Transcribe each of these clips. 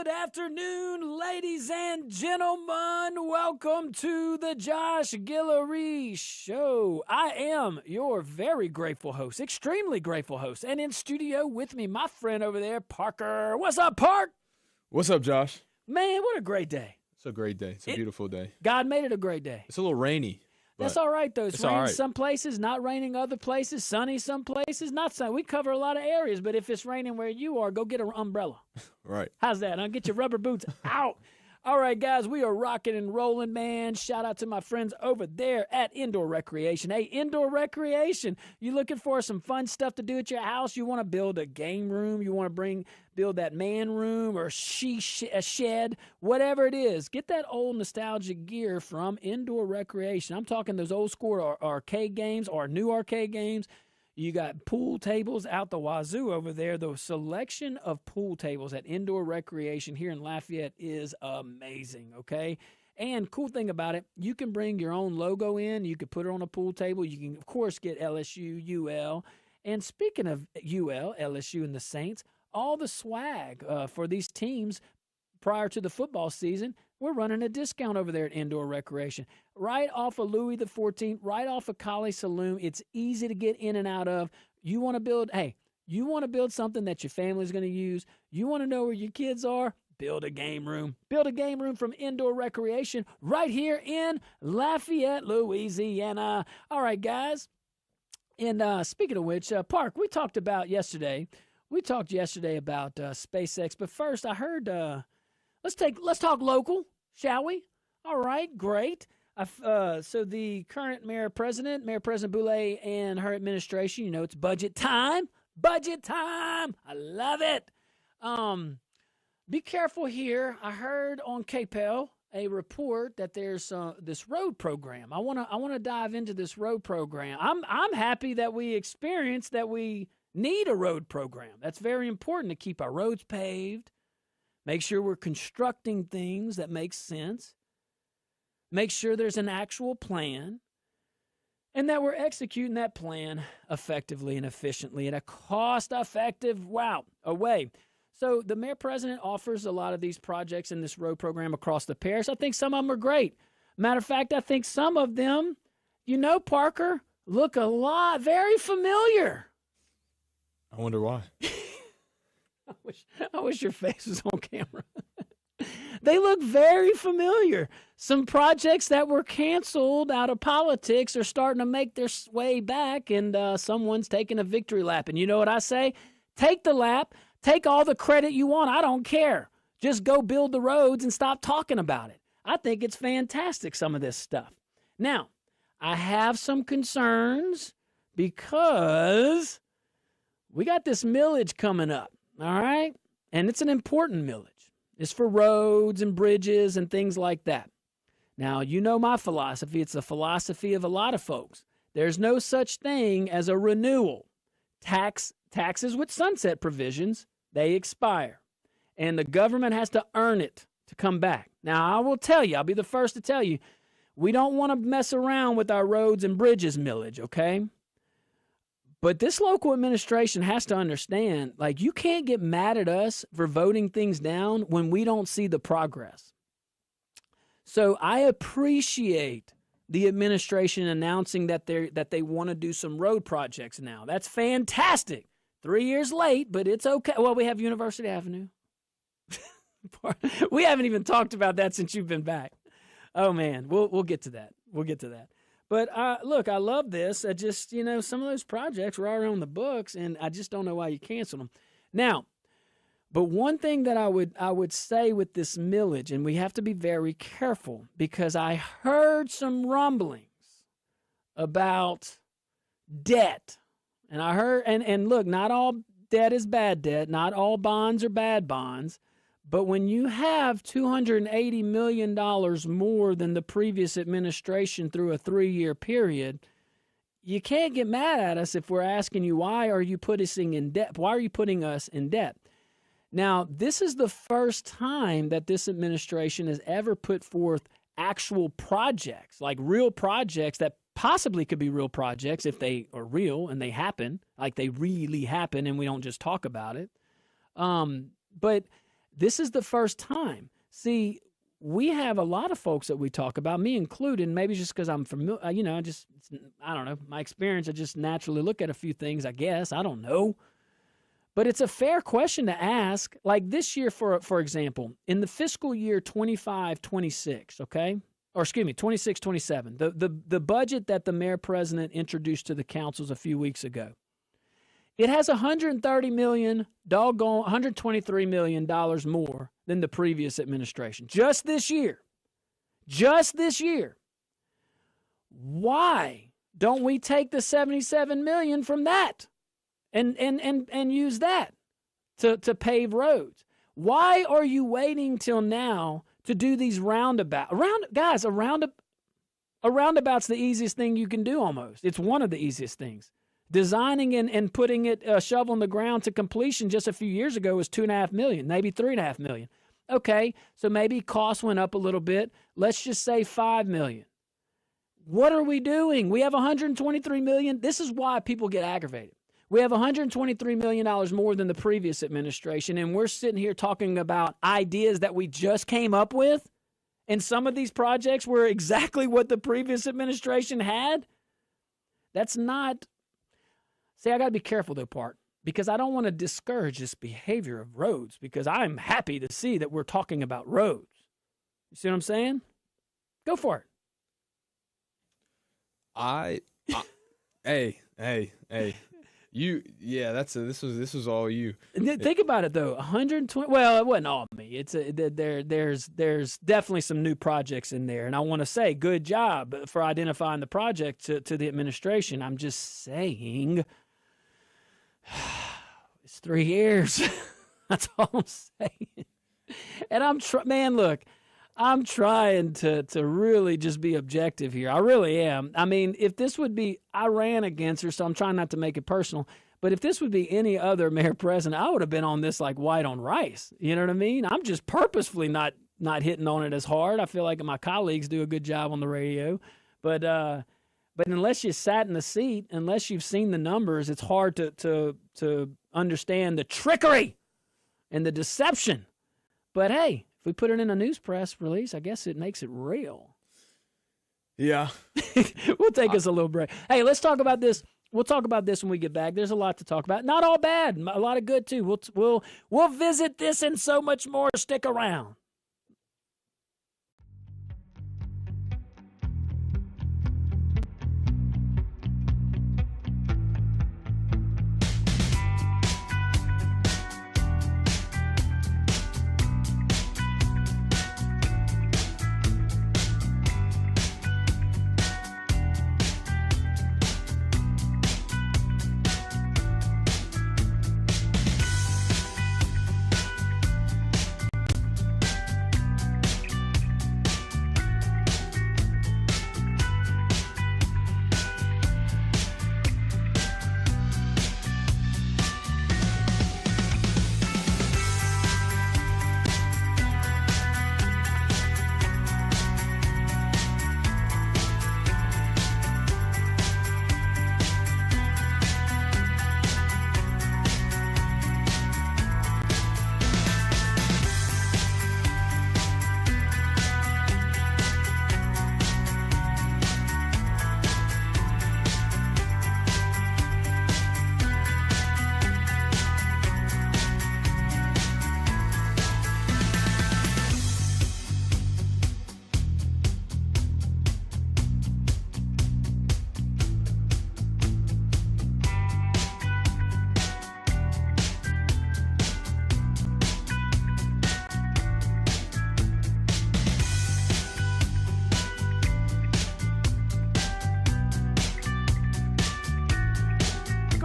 Good afternoon, ladies and gentlemen. Welcome to the Josh Guillory Show. I am your very grateful host, extremely grateful host, and in studio with me, my friend over there, Parker. What's up, Park? What's up, Josh? Man, what a great day. It's a great day. It's a beautiful day. God made it a great day. It's a little rainy. That's all right, though. It's raining all right. some places, not raining other places, sunny some places, not sunny. We cover a lot of areas, but if it's raining where you are, go get an umbrella. Right. How's that? Huh? Get your rubber boots out. All right, guys, we are rocking and rolling, man. Shout out to my friends over there at Indoor Recreation. Hey, Indoor Recreation, you looking for some fun stuff to do at your house? You want to build a game room? You want to build that man room or a shed? Whatever it is, get that old nostalgic gear from Indoor Recreation. I'm talking those old school arcade games or new arcade games. You got pool tables out the wazoo over there. The selection of pool tables at Indoor Recreation here in Lafayette is amazing, okay? And cool thing about it, you can bring your own logo in. You can put it on a pool table. You can, of course, get LSU, UL. And speaking of UL, LSU, and the Saints, all the swag for these teams prior to the football season, we're running a discount over there at Indoor Recreation. Right off of Louis XIV, right off of Collie Saloon. It's easy to get in and out of. You want to build something that your family's going to use. You want to know where your kids are? Build a game room. Build a game room from Indoor Recreation right here in Lafayette, Louisiana. All right, guys. And speaking of which, Park, we talked yesterday about SpaceX. But first, I heard... Let's talk local, shall we? All right, great. So the current Mayor President Boulay, and her administration, it's budget time. Budget time. I love it. Be careful here. I heard on KPEL a report that there's this road program. I want to dive into this road program. I'm happy that we need a road program. That's very important to keep our roads paved. Make sure we're constructing things that make sense. Make sure there's an actual plan. And that we're executing that plan effectively and efficiently in a cost-effective way. So the mayor-president offers a lot of these projects in this road program across the parish. I think some of them are great. Matter of fact, I think some of them, Parker, look very familiar. I wonder why. I wish your face was on camera. They look very familiar. Some projects that were canceled out of politics are starting to make their way back, and someone's taking a victory lap. And you know what I say? Take the lap. Take all the credit you want. I don't care. Just go build the roads and stop talking about it. I think it's fantastic, some of this stuff. Now, I have some concerns because we got this millage coming up. All right? And it's an important millage. It's for roads and bridges and things like that. Now, you know my philosophy. It's the philosophy of a lot of folks. There's no such thing as a renewal. Taxes with sunset provisions, they expire. And the government has to earn it to come back. Now, I will tell you, I'll be the first to tell you, we don't want to mess around with our roads and bridges millage, okay? But this local administration has to understand, you can't get mad at us for voting things down when we don't see the progress. So I appreciate the administration announcing that they want to do some road projects now. That's fantastic. 3 years late, but it's okay. Well, we have University Avenue. We haven't even talked about that since you've been back. Oh, man, we'll get to that. We'll get to that. But look, I love this. I just, some of those projects were already on the books, and I just don't know why you canceled them. Now, but one thing that I would say with this millage, and we have to be very careful, because I heard some rumblings about debt. And I heard, and look, not all debt is bad debt. Not all bonds are bad bonds. But when you have $280 million more than the previous administration through a 3-year period, you can't get mad at us if we're asking you, why are you putting us in debt? Why are you putting us in debt? Now, this is the first time that this administration has ever put forth actual projects, like real projects that possibly could be real projects if they are real and they happen, like they really happen and we don't just talk about it. But This is the first time. See, we have a lot of folks that we talk about, me included, maybe just because I'm familiar, I don't know, my experience, I just naturally look at a few things, I guess. I don't know. But it's a fair question to ask. Like this year, for example, in the fiscal year 25-26, okay? Or excuse me, 26-27, the budget that the mayor-president introduced to the councils a few weeks ago, it has $130 million, $123 million more than the previous administration. Just this year. Just this year. Why don't we take the $77 million from that and use that to pave roads? Why are you waiting till now to do these roundabouts? Guys, a roundabout's the easiest thing you can do almost. It's one of the easiest things. Designing and putting it shovel in the ground to completion just a few years ago was $2.5 million, maybe $3.5 million. Okay, so maybe costs went up a little bit. Let's just say $5 million. What are we doing? We have $123 million. This is why people get aggravated. We have $123 million more than the previous administration, and we're sitting here talking about ideas that we just came up with, and some of these projects were exactly what the previous administration had. That's not... See, I got to be careful, though, Part, because I don't want to discourage this behavior of roads, because I'm happy to see that we're talking about roads. You see what I'm saying? Go for it. Hey. This was all you. Think about it though. 120. Well, it wasn't all me. There's definitely some new projects in there, and I want to say good job for identifying the project to the administration. I'm just saying, it's 3 years. That's all I'm saying. And look. I'm trying to really just be objective here. I really am. I mean, if this would be, I ran against her, so I'm trying not to make it personal. But if this would be any other mayor president, I would have been on this like white on rice. You know what I mean? I'm just purposefully not hitting on it as hard. I feel like my colleagues do a good job on the radio. But unless you sat in the seat, unless you've seen the numbers, it's hard to understand the trickery and the deception. But hey, if we put it in a news press release, I guess it makes it real. Yeah. We'll take us a little break. Hey, let's talk about this. We'll talk about this when we get back. There's a lot to talk about. Not all bad. A lot of good, too. We'll visit this and so much more. Stick around.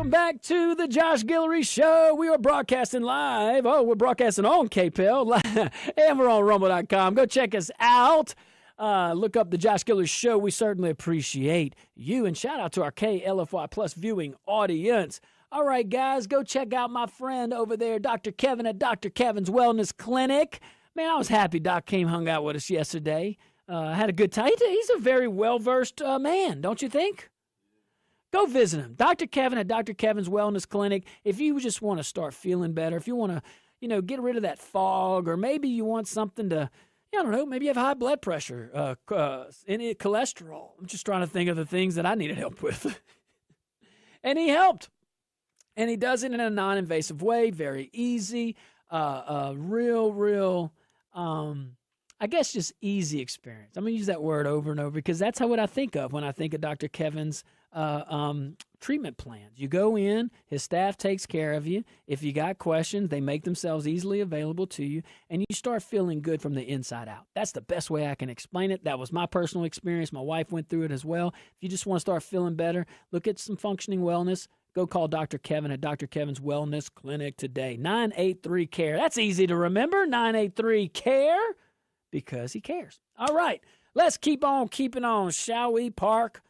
Back to the Josh Guillory Show. We are broadcasting live. Oh, we're broadcasting on KPEL and we're on Rumble.com. Go check us out. Look up the Josh Guillory Show. We certainly appreciate you. And shout out to our KLFY Plus viewing audience. All right, guys, go check out my friend over there, Dr. Kevin at Dr. Kevin's Wellness Clinic. Man, I was happy Doc came hung out with us yesterday. Had a good time. He's a very well-versed man, don't you think? Go visit him. Dr. Kevin at Dr. Kevin's Wellness Clinic. If you just want to start feeling better, if you want to, get rid of that fog, or maybe you want something to, I don't know, maybe you have high blood pressure, any cholesterol. I'm just trying to think of the things that I needed help with. And he helped. And he does it in a non-invasive way, very easy, real, I guess just easy experience. I'm going to use that word over and over because that's what I think of when I think of Dr. Kevin's treatment plans. You go in, his staff takes care of you. If you got questions, they make themselves easily available to you, and you start feeling good from the inside out. That's the best way I can explain it. That was my personal experience. My wife went through it as well. If you just want to start feeling better, look at some functioning wellness. Go call Dr. Kevin at Dr. Kevin's Wellness Clinic today. 983-CARE. That's easy to remember. 983-CARE. Because he cares. All right, let's keep on keeping on, shall we, Park?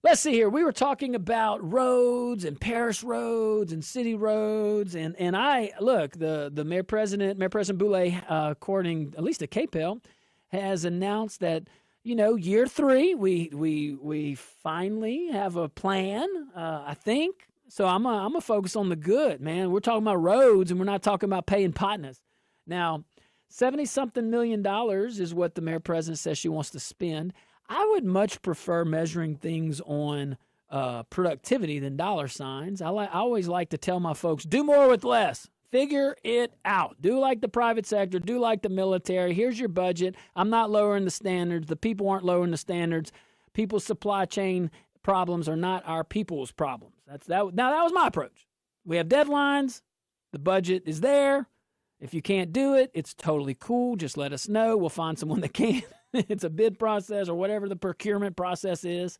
Let's see here. We were talking about roads and parish roads and city roads, and the Mayor President Boulay, according at least to KPEL, has announced that year 3 we finally have a plan. I think so. I'm a focus on the good, man. We're talking about roads, and we're not talking about paying partners now. $70-something million is what the mayor president says she wants to spend. I would much prefer measuring things on productivity than dollar signs. I always like to tell my folks, do more with less. Figure it out. Do like the private sector. Do like the military. Here's your budget. I'm not lowering the standards. The people aren't lowering the standards. People's supply chain problems are not our people's problems. Now, that was my approach. We have deadlines. The budget is there. If you can't do it, it's totally cool. Just let us know. We'll find someone that can. It's a bid process or whatever the procurement process is.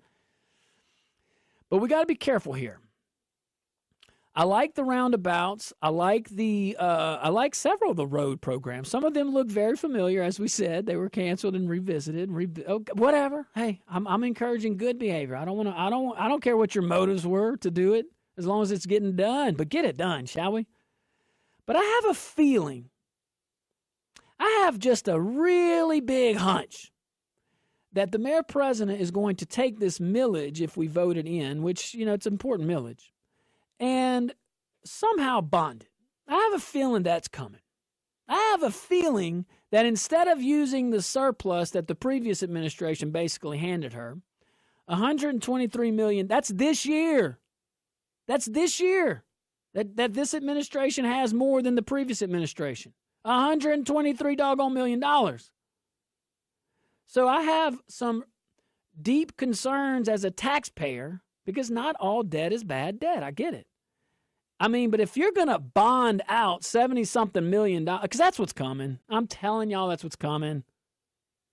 But we got to be careful here. I like the roundabouts. I like several of the road programs. Some of them look very familiar, as we said. They were canceled and revisited. Whatever. Hey, I'm encouraging good behavior. I don't care what your motives were to do it, as long as it's getting done. But get it done, shall we? But I have a feeling, I have just a really big hunch that the mayor president is going to take this millage, if we vote it in, which, it's an important millage, and somehow bond it. I have a feeling that's coming. I have a feeling that instead of using the surplus that the previous administration basically handed her, $123 million, that's this year. That's this year. That this administration has more than the previous administration. $123 million. So I have some deep concerns as a taxpayer because not all debt is bad debt. I get it. I mean, but if you're going to bond out $70-something million, because that's what's coming. I'm telling y'all that's what's coming.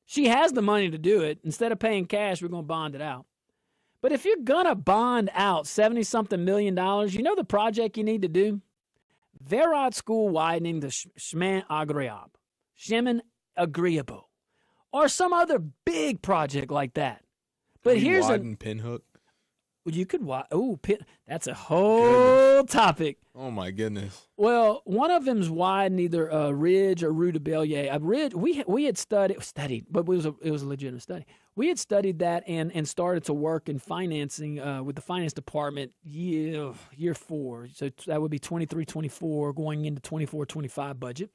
She has the money to do it. Instead of paying cash, we're going to bond it out. But if you're going to bond out $70-something million, the project you need to do? Verad School widening the Shemin Agreeable. Or some other big project like that. But here's widen Pinhook. You could that's a whole topic. Oh my goodness. Well, one of them's widen either a ridge or Rue de Bellier. A ridge we had studied, but it was a legitimate study. We had studied that and started to work in financing with the finance department year 4. So that would be 23-24 going into 24-25 budget.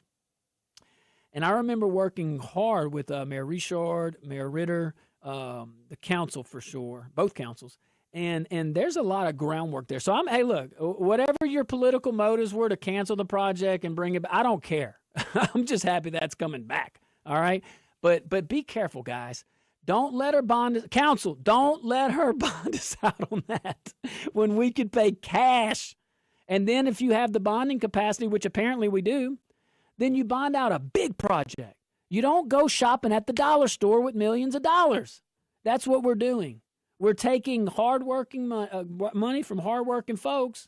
And I remember working hard with Mayor Richard, Mayor Ritter, the council for sure, both councils. And there's a lot of groundwork there. So hey, look, whatever your political motives were to cancel the project and bring it back, I don't care. I'm just happy that's coming back. All right. But be careful, guys. Don't let her bond us. Council, don't let her bond us out on that when we could pay cash. And then if you have the bonding capacity, which apparently we do, then you bond out a big project. You don't go shopping at the dollar store with millions of dollars. That's what we're doing. We're taking hardworking money from hardworking folks,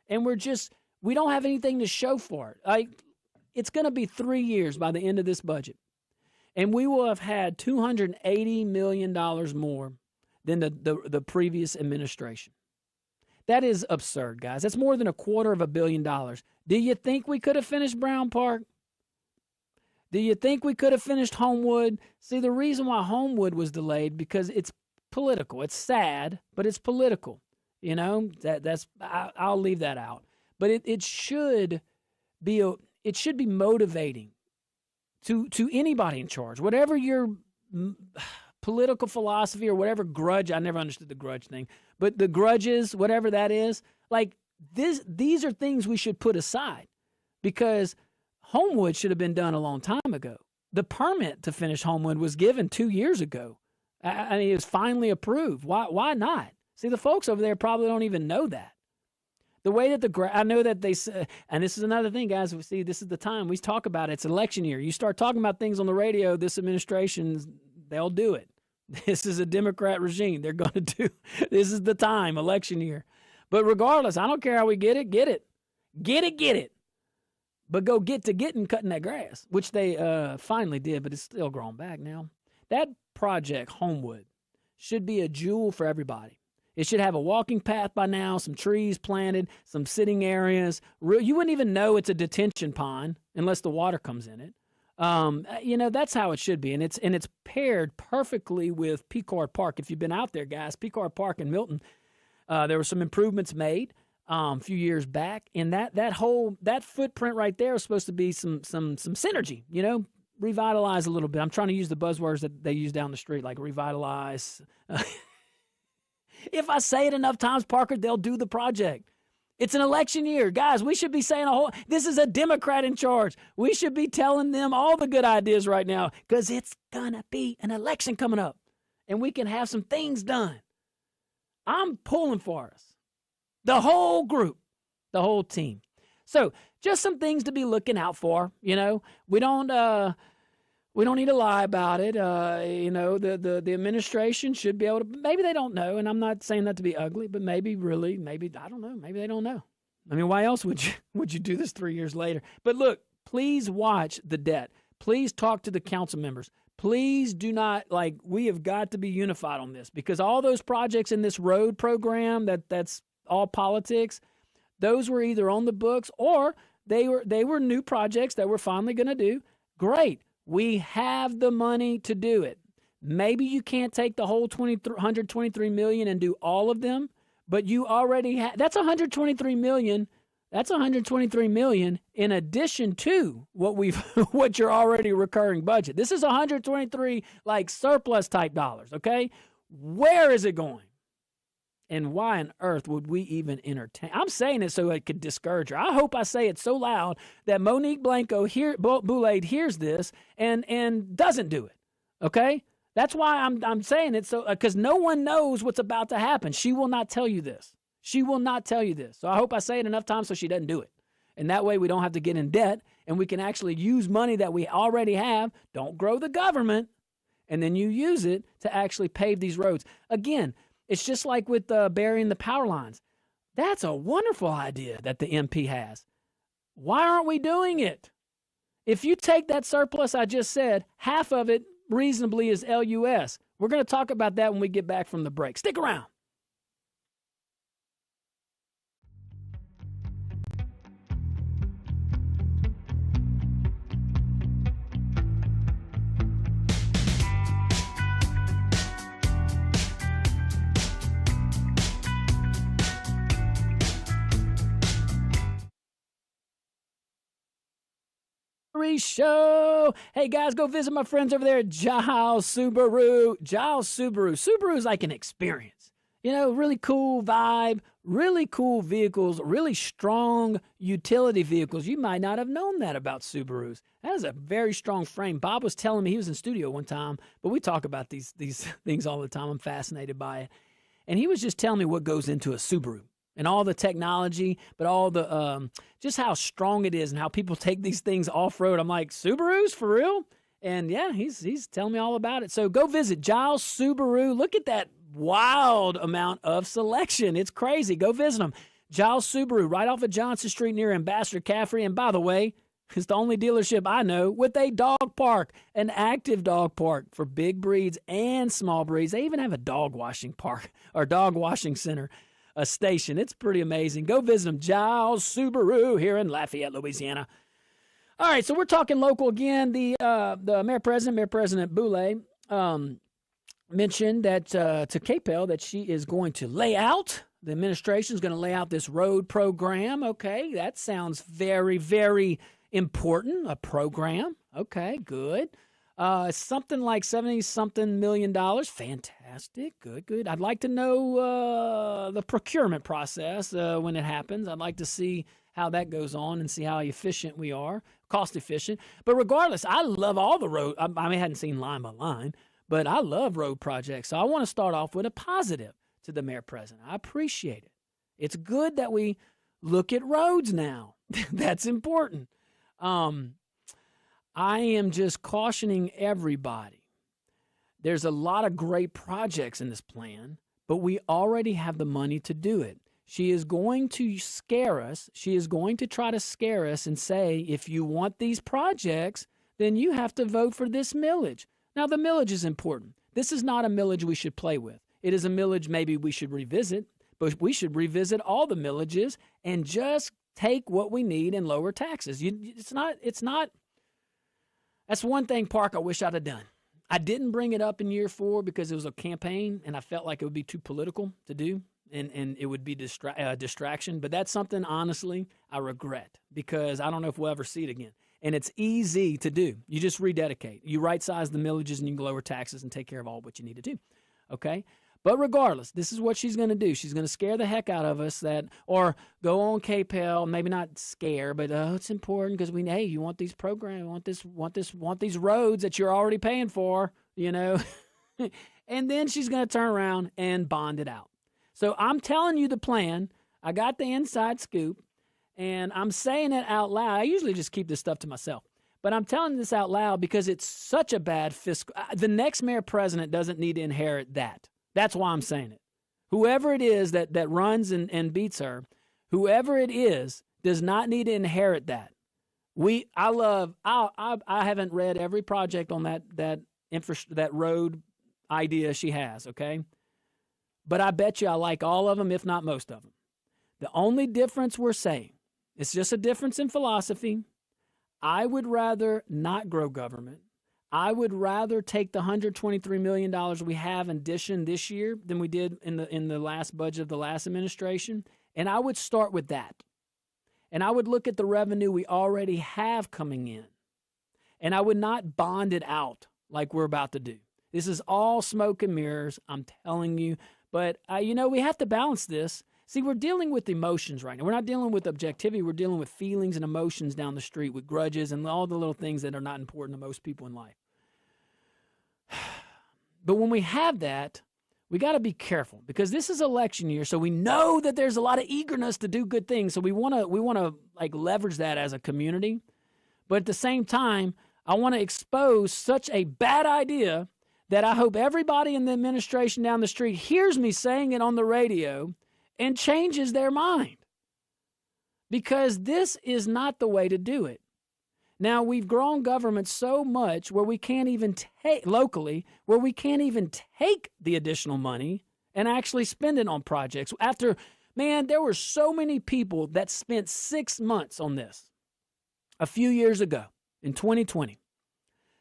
and we don't have anything to show for it. It's going to be 3 years by the end of this budget, and we will have had $280 million more than the previous administration. That is absurd, guys. That's more than $250 million. Do you think we could have finished Brown Park? Do you think we could have finished Homewood? See, the reason why Homewood was delayed because it's political. It's sad, but it's political. I'll leave that out. But it should be it should be motivating to anybody in charge, whatever your political philosophy or whatever grudge. I never understood the grudge thing, but the grudges, whatever that is, like these are things we should put aside, because Homewood should have been done a long time ago. The permit to finish Homewood was given 2 years ago. I mean, it was finally approved. Why not? See, the folks over there probably don't even know that. The way that I know that they, and this is another thing, guys. See, this is the time we talk about it. It's election year. You start talking about things on the radio, this administration, they'll do it. This is a Democrat regime. They're going to do, this is the time, election year. But regardless, I don't care how we get it. Get it. But go get to getting cutting that grass, which they finally did, but it's still growing back now. That project, Homewood, should be a jewel for everybody. It should have a walking path by now, some trees planted, some sitting areas. You wouldn't even know it's a detention pond unless the water comes in it. That's how it should be. And it's paired perfectly with Picard Park. If you've been out there, guys, Picard Park in Milton, there were some improvements made a few years back. And that footprint right there is supposed to be some synergy, revitalize a little bit. I'm trying to use the buzzwords that they use down the street, like revitalize. If I say it enough times, Parker, they'll do the project. It's an election year. Guys, we should be saying this is a Democrat in charge. We should be telling them all the good ideas right now, because it's going to be an election coming up and we can have some things done. I'm pulling for us. The whole group, the whole team. So just some things to be looking out for. We don't need to lie about it. The administration should be able to, maybe they don't know, and I'm not saying that to be ugly, but maybe I don't know. Maybe they don't know. I mean, why else would you do this 3 years later? But look, please watch the debt. Please talk to the council members. Please do not, we have got to be unified on this, because all those projects in this road program that's all politics, those were either on the books or they were new projects that we're finally going to do. Great. We have the money to do it. Maybe you can't take the whole $123 million and do all of them, but you already have. That's $123 million. That's $123 million in addition to what your already recurring budget. This is $123 surplus type dollars. Okay, where is it going? And why on earth would we even entertain? I'm saying it so it could discourage her. I hope I say it so loud that Monique Boulade hears this and doesn't do it. Okay? That's why I'm saying it, so because no one knows what's about to happen. She will not tell you this. She will not tell you this. So I hope I say it enough times so she doesn't do it. And that way we don't have to get in debt, and we can actually use money that we already have. Don't grow the government, and then you use it to actually pave these roads. Again, it's just like with burying the power lines. That's a wonderful idea that the MP has. Why aren't we doing it? If you take that surplus I just said, half of it reasonably is LUS. We're going to talk about that when we get back from the break. Stick around. Show. Hey guys, go visit my friends over there at Giles Subaru. Giles Subaru. Subaru is like an experience. Really cool vibe, really cool vehicles, really strong utility vehicles. You might not have known that about Subarus. That is a very strong frame. Bob was telling me, he was in studio one time, but we talk about these things all the time. I'm fascinated by it. And he was just telling me what goes into a Subaru. And all the technology, but all the just how strong it is and how people take these things off-road. I'm like, Subarus, for real? And yeah, he's telling me all about it. So go visit Giles Subaru. Look at that wild amount of selection. It's crazy. Go visit them. Giles Subaru, right off of Johnson Street near Ambassador Caffrey. And by the way, it's the only dealership I know with a dog park, an active dog park for big breeds and small breeds. They even have a dog washing park or dog washing center. A station. It's pretty amazing. Go visit them. Giles Subaru here in Lafayette, Louisiana. All right, so we're talking local again. The Mayor President Boulay, mentioned that to KPEL that she is going to lay out. The administration is going to lay out this road program. Okay, that sounds very, very Important, a program. Okay, good. Something like $70-something million. Fantastic. Good. I'd like to know the procurement process when it happens. I'd like to see how that goes on and see how efficient we are, cost efficient. But regardless, I love all the road. I hadn't seen line by line, but I love road projects. So I want to start off with a positive to the mayor president. I appreciate it. It's good that we look at roads now. That's important. I am just cautioning everybody. There's a lot of great projects in this plan, but we already have the money to do it. She is going to scare us. She is going to try to scare us and say, if you want these projects, then you have to vote for this millage. Now, the millage is important. This is not a millage we should play with. It is a millage maybe we should revisit, but we should revisit all the millages and just take what we need and lower taxes. It's not. That's one thing, Park, I wish I'd have done. I didn't bring it up in year 4 because it was a campaign, and I felt like it would be too political to do, and it would be distraction. But that's something, honestly, I regret because I don't know if we'll ever see it again. And it's easy to do. You just rededicate. You right-size the millages, and you can lower taxes and take care of all what you need to do, okay? But regardless, this is what she's going to do. She's going to scare the heck out of us or go on KPEL, maybe not scare, but it's important because hey, you want these programs, want these roads that you're already paying for, and then she's going to turn around and bond it out. So I'm telling you the plan. I got the inside scoop, and I'm saying it out loud. I usually just keep this stuff to myself. But I'm telling this out loud because it's such a bad fiscal. The next mayor president doesn't need to inherit that. That's why I'm saying it. Whoever it is that runs and beats her, whoever it is, does not need to inherit that. I haven't read every project on that road idea she has, okay? But I bet you I like all of them, if not most of them. The only difference we're saying, it's just a difference in philosophy. I would rather not grow government. I would rather take the $123 million we have in addition this year than we did in the last budget of the last administration. And I would start with that. And I would look at the revenue we already have coming in. And I would not bond it out like we're about to do. This is all smoke and mirrors, I'm telling you. But, we have to balance this. See, we're dealing with emotions right now. We're not dealing with objectivity. We're dealing with feelings and emotions down the street with grudges and all the little things that are not important to most people in life. But when we have that, we got to be careful because this is election year. So we know that there's a lot of eagerness to do good things. So we want to leverage that as a community. But at the same time, I want to expose such a bad idea that I hope everybody in the administration down the street hears me saying it on the radio and changes their mind. Because this is not the way to do it. Now, we've grown government so much where we can't even locally, where we can't even take the additional money and actually spend it on projects. There were so many people that spent 6 months on this a few years ago in 2020.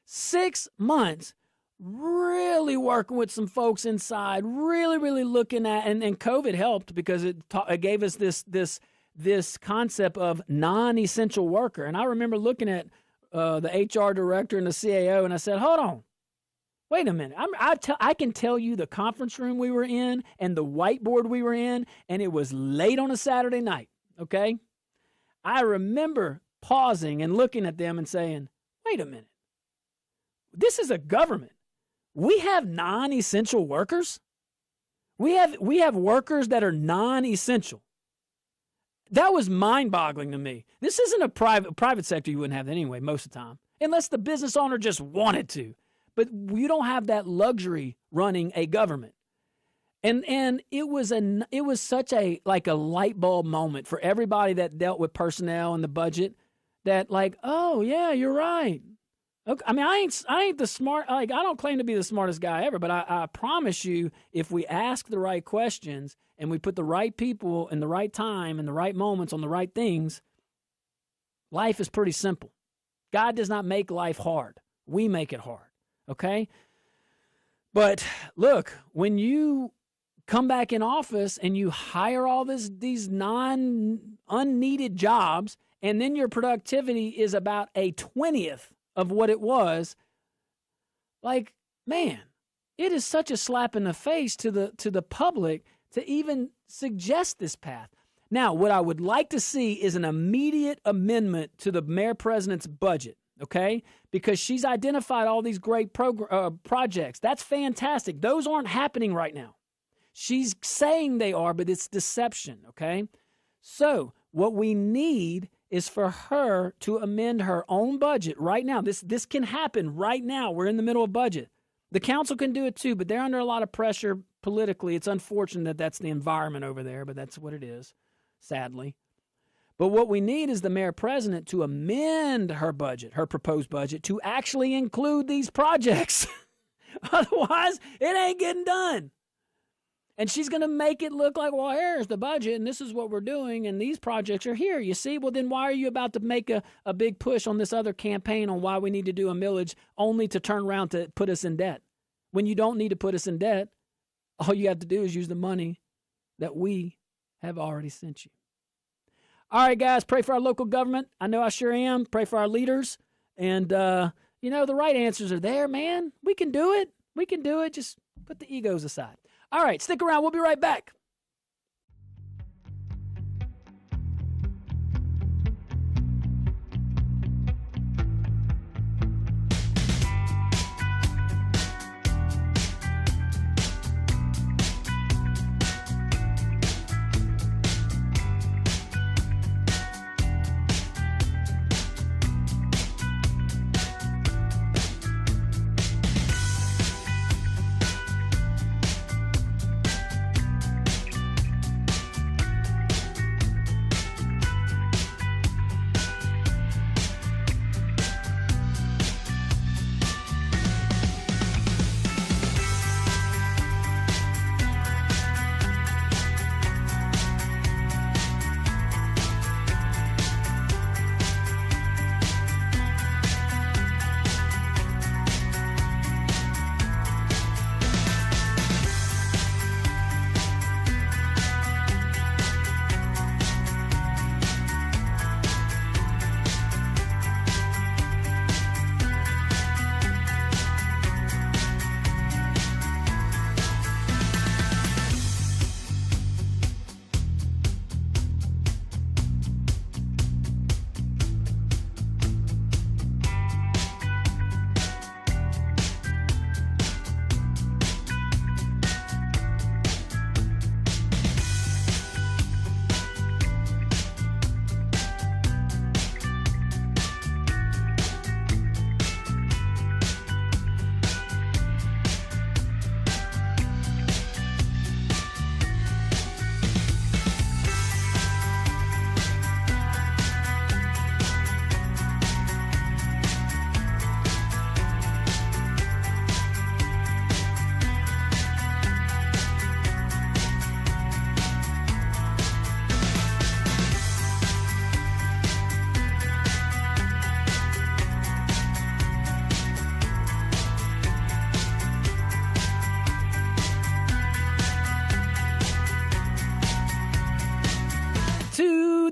6 months really working with some folks inside, really, really looking at, and COVID helped because it gave us this concept of non-essential worker. And I remember looking at the HR director and the CAO, and I said, hold on, wait a minute. I can tell you the conference room we were in and the whiteboard we were in, and it was late on a Saturday night, okay? I remember pausing and looking at them and saying, wait a minute. This is a government. We have non-essential workers. We have workers that are non-essential. That was mind-boggling to me. This isn't a private sector. You wouldn't have that anyway most of the time, unless the business owner just wanted to. But you don't have that luxury running a government. And it was such a light bulb moment for everybody that dealt with personnel and the budget. That oh yeah, you're right. Okay, I mean, I ain't the smart. I don't claim to be the smartest guy ever, but I promise you, if we ask the right questions and we put the right people in the right time and the right moments on the right things, life is pretty simple. God does not make life hard. We make it hard. Okay? But look, when you come back in office and you hire all these unneeded jobs and then your productivity is about a 20th of what it was, like, man, it is such a slap in the face to the public to even suggest this path. Now, what I would like to see is an immediate amendment to the mayor-president's budget, okay? Because she's identified all these great projects. That's fantastic. Those aren't happening right now. She's saying they are, but it's deception, okay? So what we need is for her to amend her own budget right now. This can happen right now. We're in the middle of budget. The council can do it too, but they're under a lot of pressure politically. It's unfortunate that that's the environment over there, but that's what it is, sadly. But what we need is the mayor-president to amend her budget, her proposed budget, to actually include these projects. Otherwise, it ain't getting done. And she's going to make it look like, well, here's the budget, and this is what we're doing, and these projects are here. You see? Well, then why are you about to make a big push on this other campaign on why we need to do a millage only to turn around to put us in debt? When you don't need to put us in debt, all you have to do is use the money that we have already sent you. All right, guys, pray for our local government. I know I sure am. Pray for our leaders. And, the right answers are there, man. We can do it. We can do it. Just put the egos aside. All right, stick around. We'll be right back.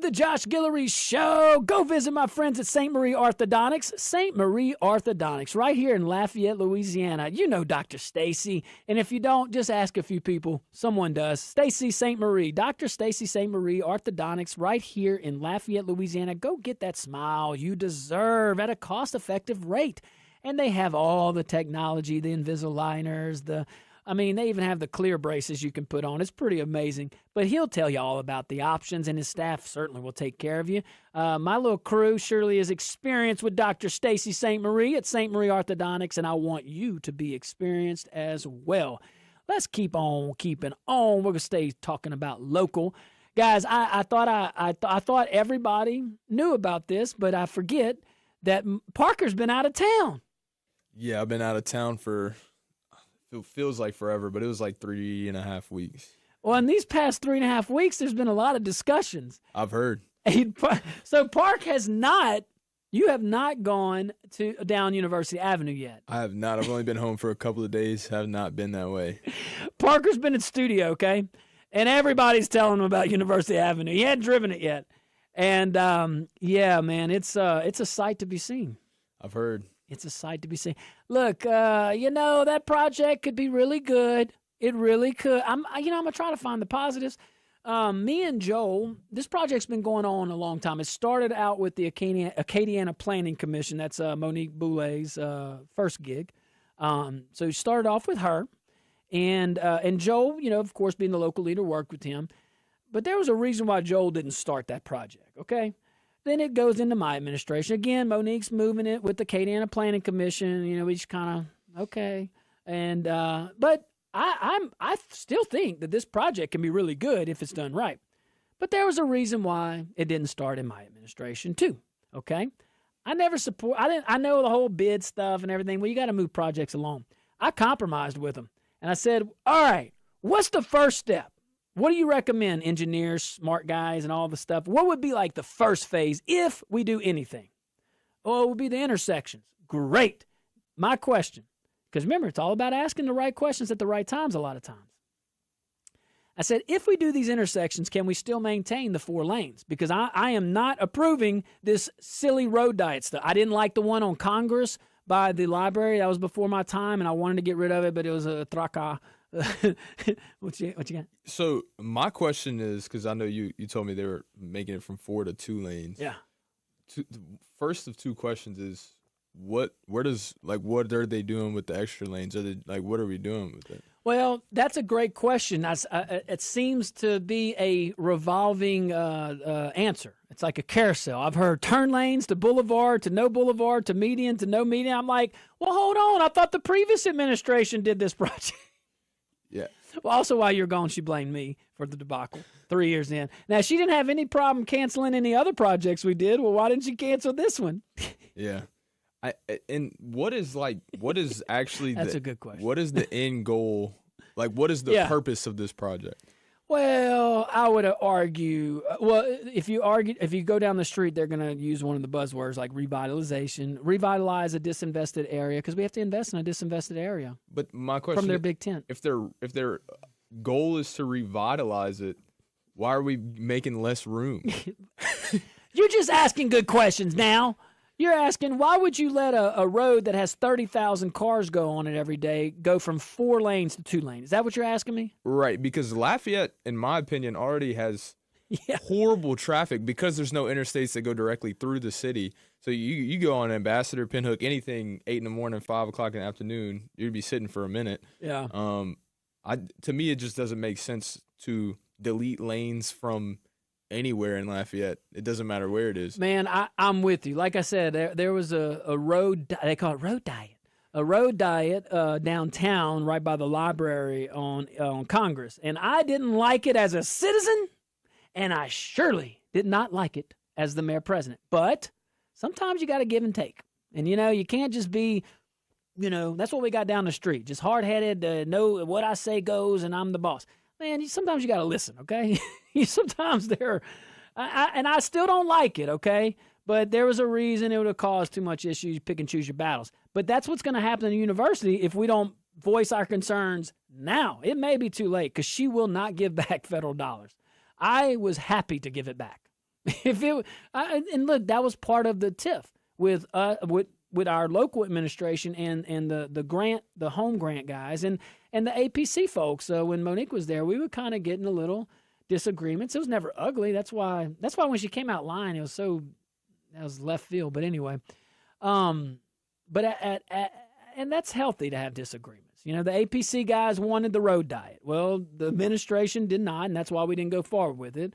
The Josh Guillory Show. Go visit my friends at St. Marie Orthodontics. St. Marie Orthodontics, right here in Lafayette, Louisiana. You know Dr. Stacy, and if you don't, just ask a few people. Someone does. Stacy St. Marie, Dr. Stacy St. Marie Orthodontics, right here in Lafayette, Louisiana. Go get that smile you deserve at a cost-effective rate. And they have all the technology, the Invisaligners, they even have the clear braces you can put on. It's pretty amazing. But he'll tell you all about the options, and his staff certainly will take care of you. My little crew surely is experienced with Dr. Stacy St. Marie at St. Marie Orthodontics, and I want you to be experienced as well. Let's keep on keeping on. We're going to stay talking about local. Guys, I thought everybody knew about this, but I forget that Parker's been out of town. Yeah, I've been out of town for... It feels like forever, but it was like 3.5 weeks. Well, in these past 3.5 weeks, there's been a lot of discussions. I've heard. So Park you have not gone down University Avenue yet. I have not. I've only been home for a couple of days. Have not been that way. Parker's been in studio, okay? And everybody's telling him about University Avenue. He hadn't driven it yet. And yeah, man, it's a sight to be seen. I've heard. It's a sight to be seen. Look, that project could be really good. It really could. I'm gonna try to find the positives. Me and Joel, this project's been going on a long time. It started out with the Acadiana Planning Commission. That's Monique Boulet's first gig. So he started off with her, and Joel, of course, being the local leader, worked with him. But there was a reason why Joel didn't start that project. Okay. Then it goes into my administration. Again, Monique's moving it with the Acadiana Planning Commission. We just kind of, okay. And, but I still think that this project can be really good if it's done right. But there was a reason why it didn't start in my administration too. Okay. I know the whole bid stuff and everything. Well, you got to move projects along. I compromised with them and I said, all right, what's the first step? What do you recommend, engineers, smart guys, and all the stuff? What would be like the first phase if we do anything? Oh, it would be the intersections. Great. My question, because remember, it's all about asking the right questions at the right times a lot of times. I said, if we do these intersections, can we still maintain the 4 lanes? Because I am not approving this silly road diet stuff. I didn't like the one on Congress by the library. That was before my time, and I wanted to get rid of it, but it was a traka. What you got? So my question is, because I know you told me they were making it from 4 to 2 lanes. Yeah. The first of 2 questions is what are they doing with the extra lanes? Are they what are we doing with it? Well, that's a great question. It seems to be a revolving answer. It's like a carousel. I've heard turn lanes to boulevard to no boulevard to median to no median. I'm like, well, hold on. I thought the previous administration did this project. Yeah. Well, also while you're gone, she blamed me for the debacle 3 years in. Now, she didn't have any problem canceling any other projects we did. Well, why didn't she cancel this one? Yeah. And what is actually That's a good question. What is the end goal? What is the purpose of this project? Well, I would argue. If you go down the street, they're going to use one of the buzzwords like revitalization, revitalize a disinvested area, because we have to invest in a disinvested area. But my question from their big tent. If their goal is to revitalize it, why are we making less room? You're just asking good questions now. You're asking, why would you let a road that has 30,000 cars go on it every day go from 4 lanes to 2 lanes? Is that what you're asking me? Right, because Lafayette, in my opinion, already has horrible traffic because there's no interstates that go directly through the city. So you go on Ambassador, Pinhook, anything 8 in the morning, 5 o'clock in the afternoon, you'd be sitting for a minute. Yeah. To me, it just doesn't make sense to delete lanes from anywhere in Lafayette. It doesn't matter where it is. Man, I'm with you. Like I said, there was a road, they call it road diet. A road diet downtown right by the library on Congress. And I didn't like it as a citizen, and I surely did not like it as the mayor-president. But sometimes you got to give and take. And, you can't just be, that's what we got down the street. Just hard-headed, know what I say goes, and I'm the boss. Man, sometimes you got to listen, okay? Sometimes and I still don't like it, okay? But there was a reason it would have caused too much issues. Pick and choose your battles. But that's what's going to happen in the university if we don't voice our concerns now. It may be too late because she will not give back federal dollars. I was happy to give it back. And look, that was part of the TIF with our local administration and the home grant guys and the APC folks. When Monique was there, we were kind of getting a little disagreements. It was never ugly. That's why when she came out lying, that was left field. But anyway, and that's healthy to have disagreements. The APC guys wanted the road diet. Well, the administration did not, and that's why we didn't go forward with it.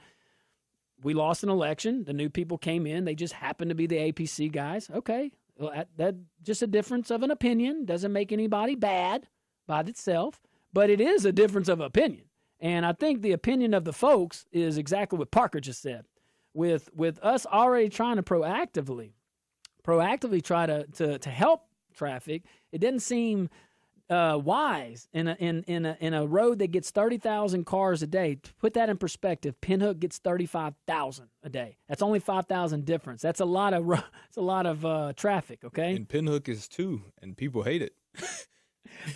We lost an election. The new people came in. They just happened to be the APC guys. Okay. Well, that just a difference of an opinion. Doesn't make anybody bad by itself, but it is a difference of opinion. And I think the opinion of the folks is exactly what Parker just said. With us already trying to proactively try to help traffic, it didn't seem wise in a road that gets 30,000 cars a day. To put that in perspective, Pinhook gets 35,000 a day. That's only 5,000 difference. That's a lot of traffic. Okay. And Pinhook is 2, and people hate it.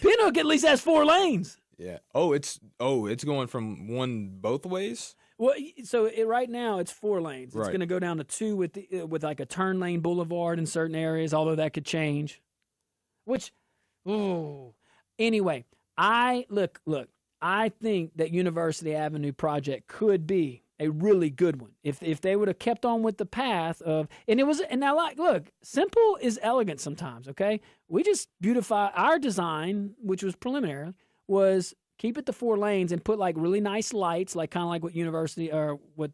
Pinhook at least has 4 lanes. Yeah. Oh, it's going from one both ways. Well, so right now it's 4 lanes. It's Right. going to go down to 2 with like a turn lane boulevard in certain areas, although that could change. Which, anyway, I think that University Avenue project could be a really good one if they would have kept on with the path of, and now look, simple is elegant sometimes. Okay, we just beautify our design, which was preliminary, was keep it to 4 lanes and put like really nice lights, like kind of like what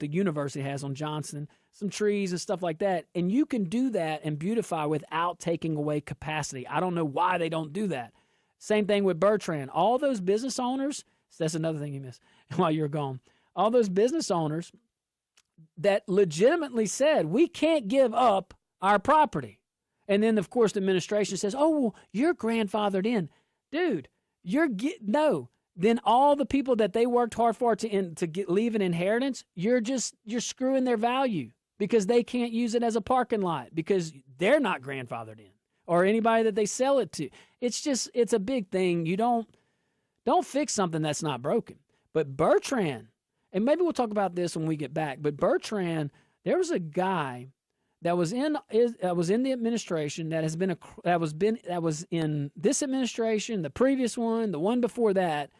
the university has on Johnson, some trees and stuff like that. And you can do that and beautify without taking away capacity. I don't know why they don't do that. Same thing with Bertrand. All those business owners, so that's another thing you missed while you were gone. All those business owners that legitimately said, we can't give up our property. And then, of course, the administration says, oh, well, you're grandfathered in. Dude, no. Then all the people that they worked hard for to leave an inheritance, you're screwing their value because they can't use it as a parking lot because they're not grandfathered in, or anybody that they sell it to. It's a big thing. You don't fix something that's not broken. But Bertrand, and maybe we'll talk about this when we get back, but Bertrand, there was a guy that was in the administration that was in this administration, the previous one, the one before that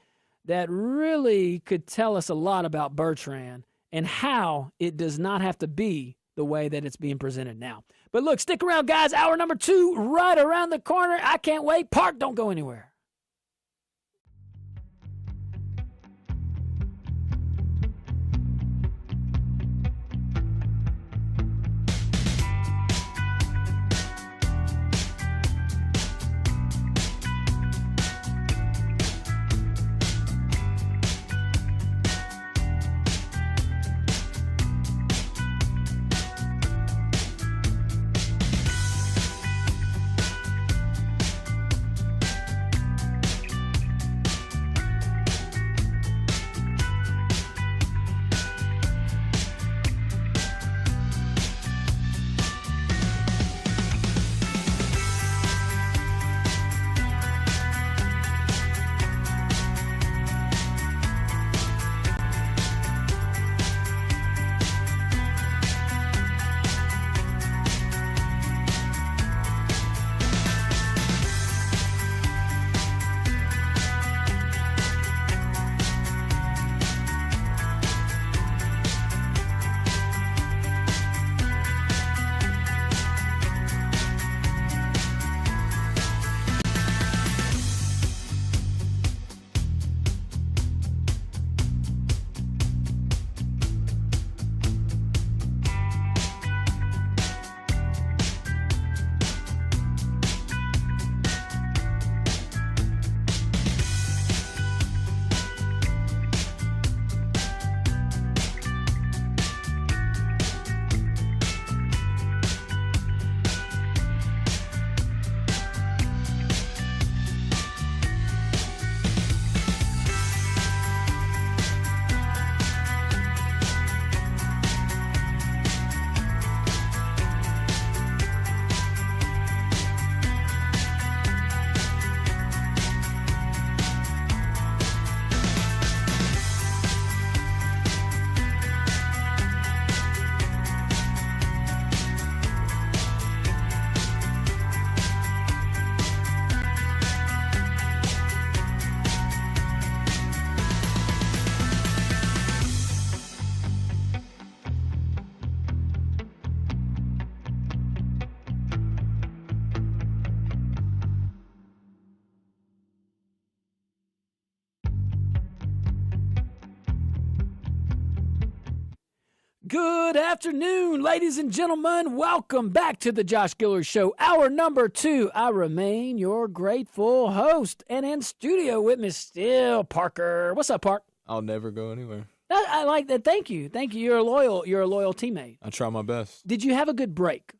really could tell us a lot about Bertrand and how it does not have to be the way that it's being presented now. But look, stick around, guys. Hour number 2 right around the corner. I can't wait. Park, don't go anywhere. Good afternoon, ladies and gentlemen. Welcome back to the Josh Guillory Show. Hour number 2. I remain your grateful host. And in studio with me still, Parker. What's up, Park? I'll never go anywhere. I like that. Thank you. You're a loyal teammate. I try my best. Did you have a good break?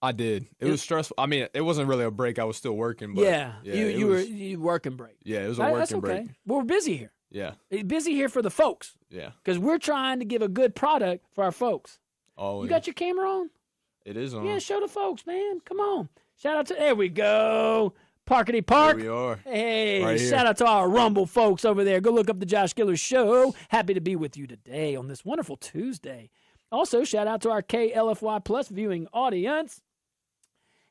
I did. It was stressful. I mean, it wasn't really a break. I was still working. But you were working break. Yeah, it was a working break. Well, we're busy here. Yeah. Busy here for the folks. Yeah. Because we're trying to give a good product for our folks. Oh, you got your camera on? It is on. Yeah, show the folks, man. Come on. Shout out to, there we go. Parkity Park. Here we are. Hey, Right here. shout out to our Rumble folks over there. Go look up the Josh Guillory Show. Happy to be with you today on this wonderful Tuesday. Also, shout out to our KLFY Plus viewing audience.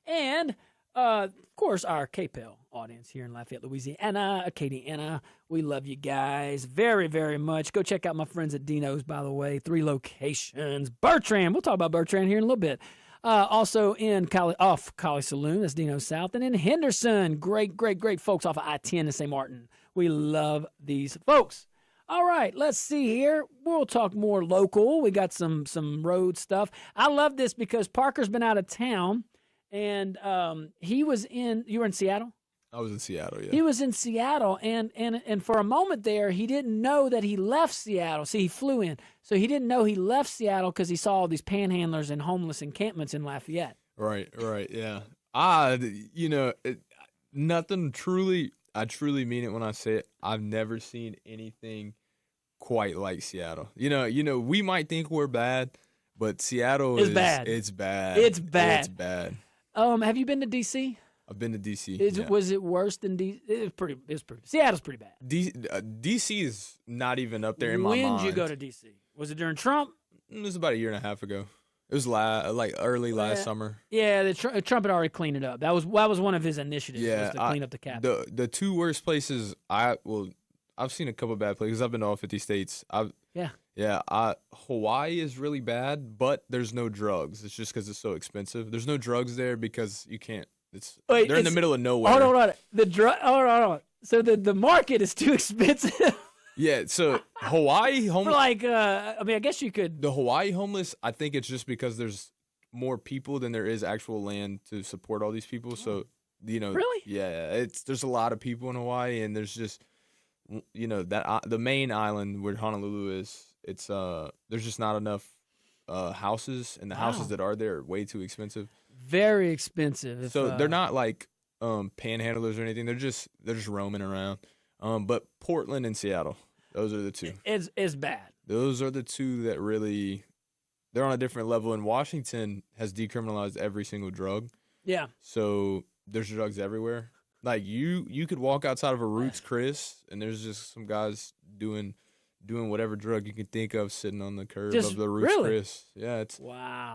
And, of course, our KPEL audience here in Lafayette, Louisiana, Acadiana. We love you guys very, very much. Go check out my friends at Dino's, by the way. 3 locations. Bertrand. We'll talk about Bertrand here in a little bit. Also in Collie Saloon, that's Dino South, and in Henderson, great folks off of I-10 in St. Martin. We love these folks. All right, let's see here. We'll talk more local. We got some road stuff. I love this because Parker's been out of town, and you were in Seattle? I was in Seattle, yeah. He was in Seattle, and for a moment there, he didn't know that he left Seattle. See, he flew in. So he didn't know he left Seattle because he saw all these panhandlers and homeless encampments in Lafayette. Right, yeah. Nothing truly, I truly mean it when I say it. I've never seen anything quite like Seattle. We might think we're bad, but Seattle is bad. It's bad. It's bad. It's bad. Have you been to D.C.? I've been to D.C. Was it worse than D.C.? It was pretty. Seattle's pretty bad. D.C. is not even up there in my mind. When did you go to D.C.? Was it during Trump? It was about a year and a half ago. It was early last summer. Yeah, Trump had already cleaned it up. That was one of his initiatives. Yeah, was to clean up the Capitol. The 2 worst places I've seen a couple of bad places. I've been to all 50 states. Hawaii is really bad, but there's no drugs. It's just because it's so expensive. There's no drugs there because you can't. They're in the middle of nowhere. Hold on. Hold on. So the market is too expensive. Yeah, so Hawaii homeless. I guess you could. The Hawaii homeless, I think it's just because there's more people than there is actual land to support all these people. So, Really? Yeah, there's a lot of people in Hawaii, and there's just, that the main island where Honolulu is, there's just not enough houses, and the houses that are there are way too expensive. Very expensive. So they're not like panhandlers or anything. They're just roaming around. But Portland and Seattle, those are the 2. It's bad. Those are the 2 that really, they're on a different level. And Washington has decriminalized every single drug. Yeah. So there's drugs everywhere. Like you could walk outside of a Roots Chris, and there's just some guys doing whatever drug you can think of sitting on the curb of the Roots Chris. Yeah,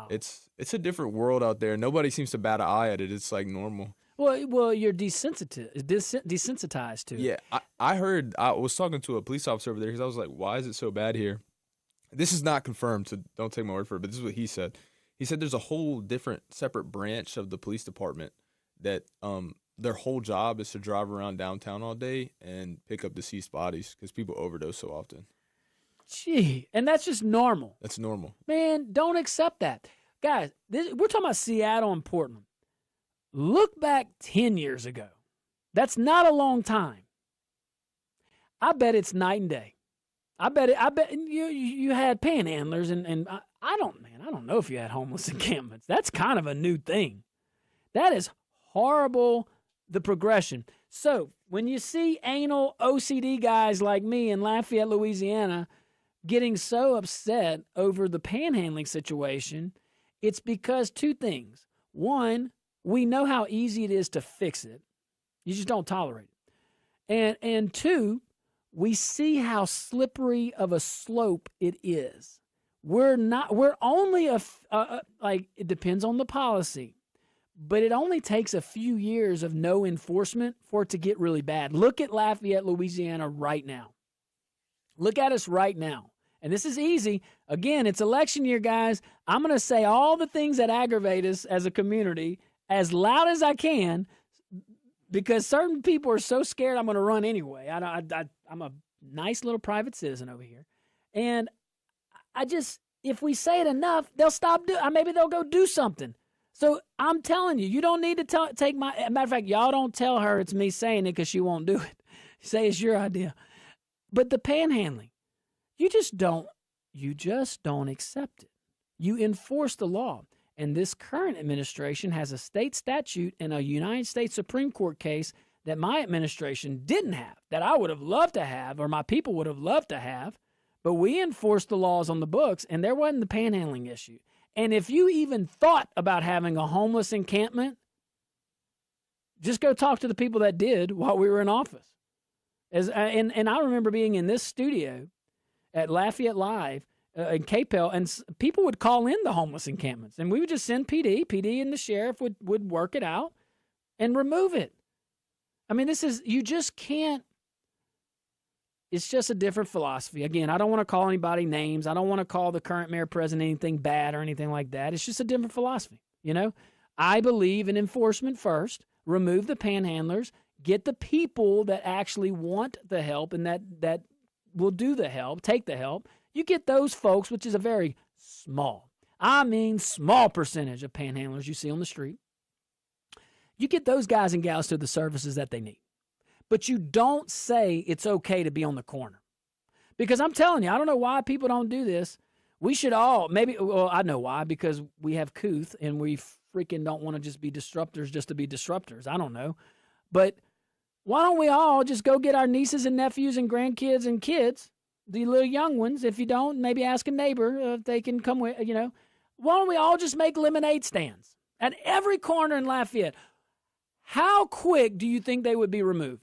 it's a different world out there. Nobody seems to bat an eye at it. It's like normal. Well, you're desensitized to it. Yeah, I heard. I was talking to a police officer over there because I was like, "Why is it so bad here?" This is not confirmed, so don't take my word for it. But this is what he said. He said there's a whole different, separate branch of the police department that their whole job is to drive around downtown all day and pick up deceased bodies because people overdose so often. Gee, and that's just normal. That's normal. Man, don't accept that. Guys, we're talking about Seattle and Portland. Look back 10 years ago. That's not a long time. I bet it's night and day. I bet you had panhandlers and I don't know if you had homeless encampments. That's kind of a new thing. That is horrible, the progression. So when you see anal OCD guys like me in Lafayette, Louisiana, getting so upset over the panhandling situation, it's because 2 things. One, we know how easy it is to fix it. You just don't tolerate it. And 2, we see how slippery of a slope it is. We're only it depends on the policy, but it only takes a few years of no enforcement for it to get really bad. Look at Lafayette, Louisiana right now. Look at us right now. And this is easy. Again, it's election year, guys. I'm going to say all the things that aggravate us as a community as loud as I can because certain people are so scared I'm going to run anyway. I'm a nice little private citizen over here. And if we say it enough, they'll stop maybe they'll go do something. So I'm telling you, you don't need to take my, matter of fact, y'all don't tell her it's me saying it because she won't do it. Say it's your idea. But the panhandling, you just don't accept it. You enforce the law. And this current administration has a state statute and a United States Supreme Court case that my administration didn't have, that I would have loved to have, or my people would have loved to have. But we enforced the laws on the books, and there wasn't the panhandling issue. And if you even thought about having a homeless encampment, Just go talk to the people that did while we were in office. And I remember being in this studio at Lafayette Live in KPEL, and people would call in the homeless encampments, and we would just send PD. PD and the sheriff would work it out and remove it. I mean, you just can't. It's just a different philosophy. Again, I don't want to call anybody names. I don't want to call the current mayor president anything bad or anything like that. It's just a different philosophy. I believe in enforcement first, remove the panhandlers, get the people that actually want the help and that will do the help, take the help. You get those folks, which is a very small percentage of panhandlers you see on the street. You get those guys and gals to the services that they need. But you don't say it's okay to be on the corner. Because I'm telling you, I don't know why people don't do this. We should all, I know why, because we have couth and we freaking don't want to just be disruptors just to be disruptors. I don't know. But why don't we all just go get our nieces and nephews and grandkids and kids, the little young ones? If you don't, maybe ask a neighbor if they can come with, Why don't we all just make lemonade stands at every corner in Lafayette? How quick do you think they would be removed?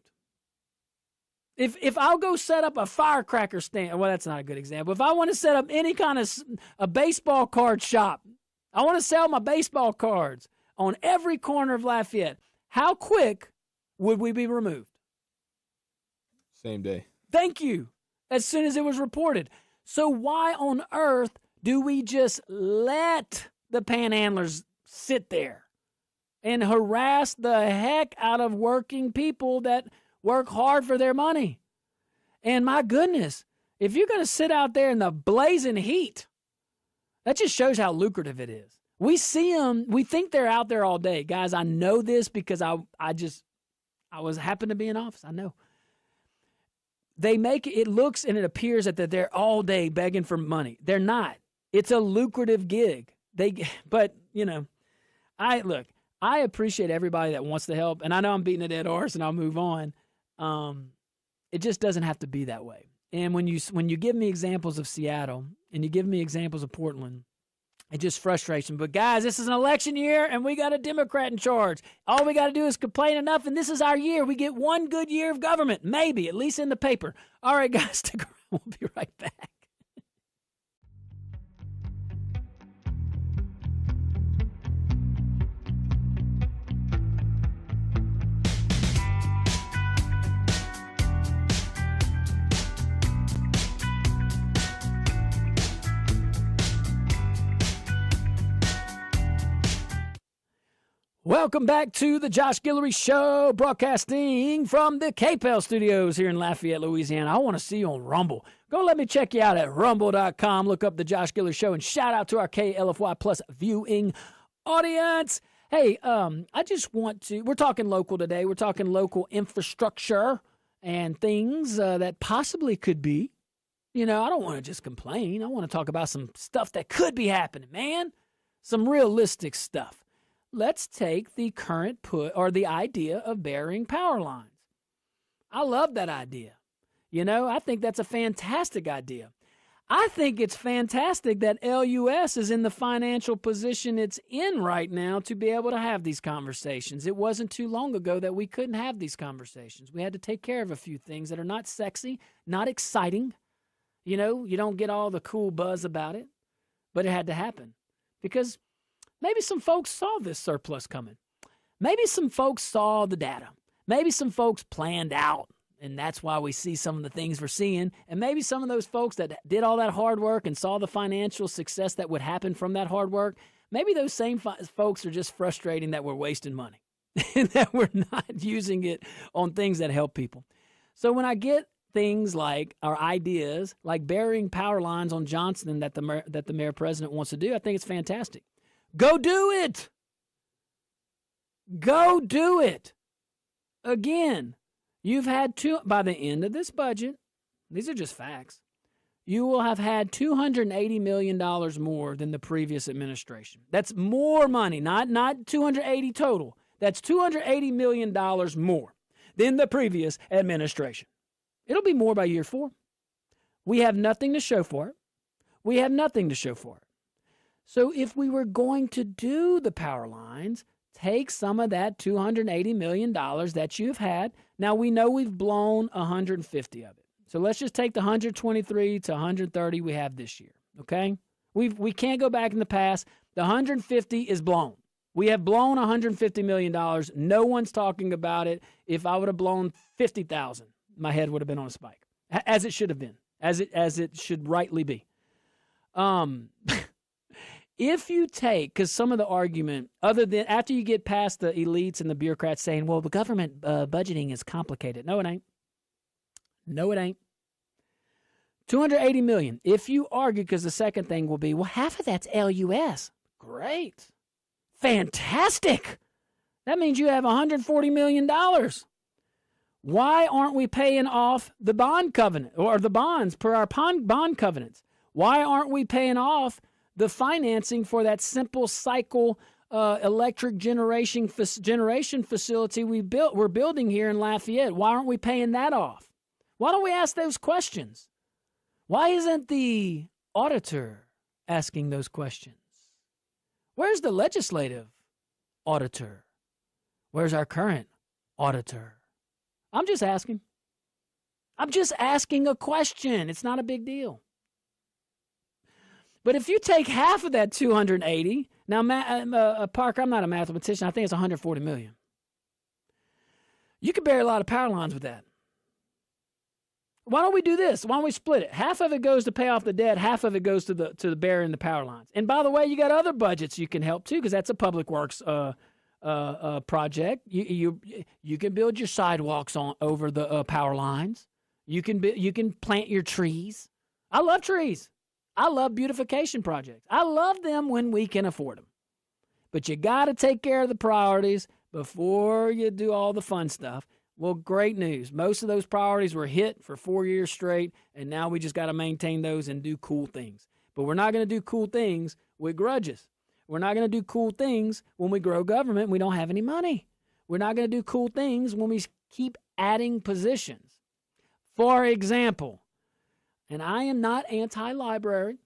If I'll go set up a firecracker stand, well, that's not a good example. If I want to set up any kind of a baseball card shop, I want to sell my baseball cards on every corner of Lafayette, how quick would we be removed? Same day. Thank you. As soon as it was reported. So why on earth do we just let the panhandlers sit there and harass the heck out of working people that work hard for their money? And my goodness, if you're going to sit out there in the blazing heat, that just shows how lucrative it is. We see them. We think they're out there all day. Guys, I know this because I happened to be in office. I know. They make it looks and it appears that they're all day begging for money. They're not. It's a lucrative gig. But I appreciate everybody that wants to help, and I know I'm beating a dead horse, and I'll move on. It just doesn't have to be that way. And when you give me examples of Seattle and you give me examples of Portland, it just frustrates me. But guys, this is an election year, and we got a Democrat in charge. All we got to do is complain enough, and this is our year. We get one good year of government, maybe, at least in the paper. All right, guys, stick around. We'll be right back. Welcome back to the Josh Guillory Show, broadcasting from the KPEL studios here in Lafayette, Louisiana. I want to see you on Rumble. Go let me check you out at rumble.com. Look up the Josh Guillory Show, and shout out to our KLFY Plus viewing audience. Hey, I just want to, we're talking local today. We're talking local infrastructure and things that possibly could be. I don't want to just complain. I want to talk about some stuff that could be happening, man. Some realistic stuff. Let's take the current the idea of burying power lines. I love that idea. I think that's a fantastic idea. I think it's fantastic that LUS is in the financial position it's in right now to be able to have these conversations. It wasn't too long ago that we couldn't have these conversations. We had to take care of a few things that are not sexy, not exciting. You don't get all the cool buzz about it, but it had to happen because maybe some folks saw this surplus coming. Maybe some folks saw the data. Maybe some folks planned out, and that's why we see some of the things we're seeing. And maybe some of those folks that did all that hard work and saw the financial success that would happen from that hard work, maybe those same folks are just frustrating that we're wasting money and that we're not using it on things that help people. So when I get things like our ideas, like burying power lines on Johnston that the mayor president wants to do, I think it's fantastic. Go do it. Go do it. Again, you've had by the end of this budget, these are just facts, you will have had $280 million more than the previous administration. That's more money, not 280 total. That's $280 million more than the previous administration. It'll be more by year 4. We have nothing to show for it. So if we were going to do the power lines, Take some of that $280 million that you've had. Now, we know we've blown 150 of it. So let's just take the 123 to 130 we have this year, okay? We can't go back in the past. The 150 is blown. We have blown $150 million. No one's talking about it. If I would have blown 50,000, my head would have been on a spike, as it should have been, as it should rightly be. If you take, because some of the argument, other than after you get past the elites and the bureaucrats saying, well, the government budgeting is complicated. No, it ain't. No, it ain't. $280 million. If you argue, because the second thing will be, well, half of that's LUS. Great. Fantastic. That means you have $140 million. Why aren't we paying off the bond covenant or the bonds per our bond covenants? Why aren't we paying off the financing for that simple cycle electric generation facility we're building here in Lafayette? Why aren't we paying that off? Why don't we ask those questions? Why isn't the auditor asking those questions? Where's the legislative auditor? Where's our current auditor? I'm just asking. I'm just asking a question. It's not a big deal. But if you take half of that 280, now, Parker, I'm not a mathematician. I think it's 140 million. You could bury a lot of power lines with that. Why don't we do this? Why don't we split it? Half of it goes to pay off the debt. Half of it goes to the burying the power lines. And by the way, you got other budgets you can help too, because that's a public works project. You can build your sidewalks over the power lines. You can plant your trees. I love trees. I love beautification projects. I love them when we can afford them. But you got to take care of the priorities before you do all the fun stuff. Well, great news. Most of those priorities were hit for 4 years straight, and now we just got to maintain those and do cool things. But we're not going to do cool things with grudges. We're not going to do cool things when we grow government and we don't have any money. We're not going to do cool things when we keep adding positions. For example, and I am not anti-library.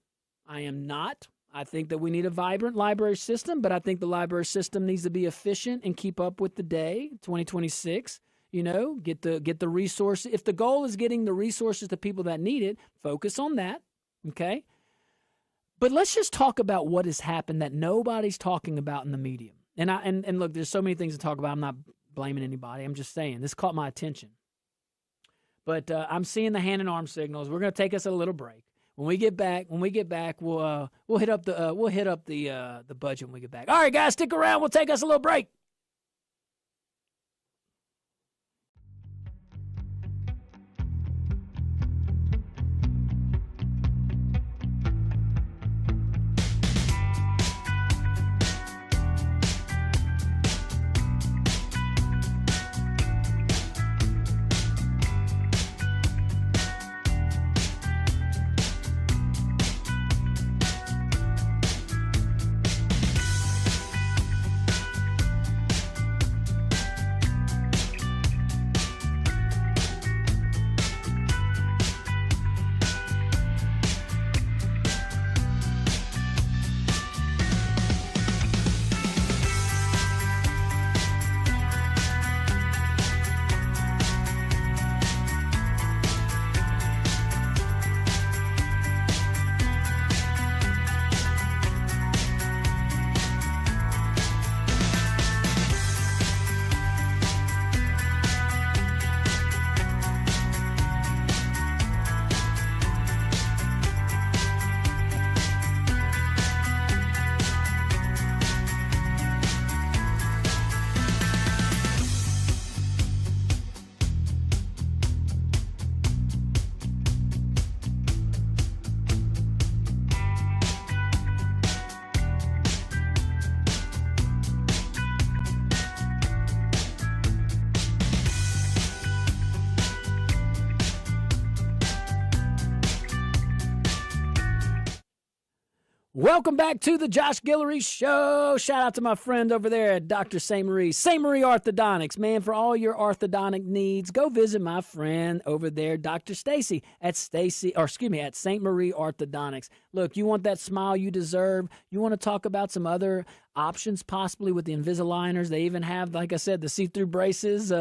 I am not. I think that we need a vibrant library system, but I think the library system needs to be efficient and keep up with the day, 2026. You know, get the resources. If the goal is getting the resources to people that need it, focus on that, okay? But let's just talk about what has happened that nobody's talking about in the media. And look, there's so many things to talk about. I'm not blaming anybody. I'm just saying this caught my attention. But I'm seeing the hand and arm signals. We're going to take us a little break. When we get back, we'll hit up the budget when we get back. All right, guys, stick around. We'll take us a little break. Welcome back to the Josh Guillory Show. Shout out to my friend over there at Dr. St. Marie Orthodontics. Man, for all your orthodontic needs, go visit my friend over there, Dr. Stacy at St. Marie Orthodontics. Look, you want that smile you deserve. You want to talk about some other options possibly with the Invisaligners. They even have, like I said, the see-through braces,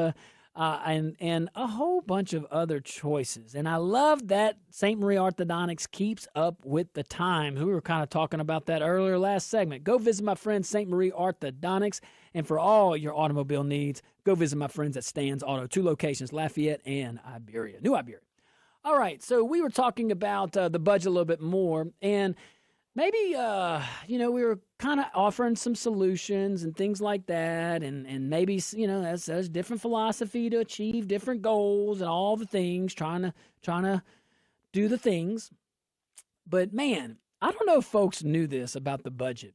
and a whole bunch of other choices. And I love that St. Marie Orthodontics keeps up with the times. We were kind of talking about that earlier last segment. Go visit my friend St. Marie Orthodontics. And for all your automobile needs, go visit my friends at Stan's Auto. 2 locations, Lafayette and Iberia, New Iberia. All right, so we were talking about the budget a little bit more, and maybe, we were kind of offering some solutions and things like that, and maybe, there's different philosophy to achieve different goals and all the things, trying to do the things. But, man, I don't know if folks knew this about the budget.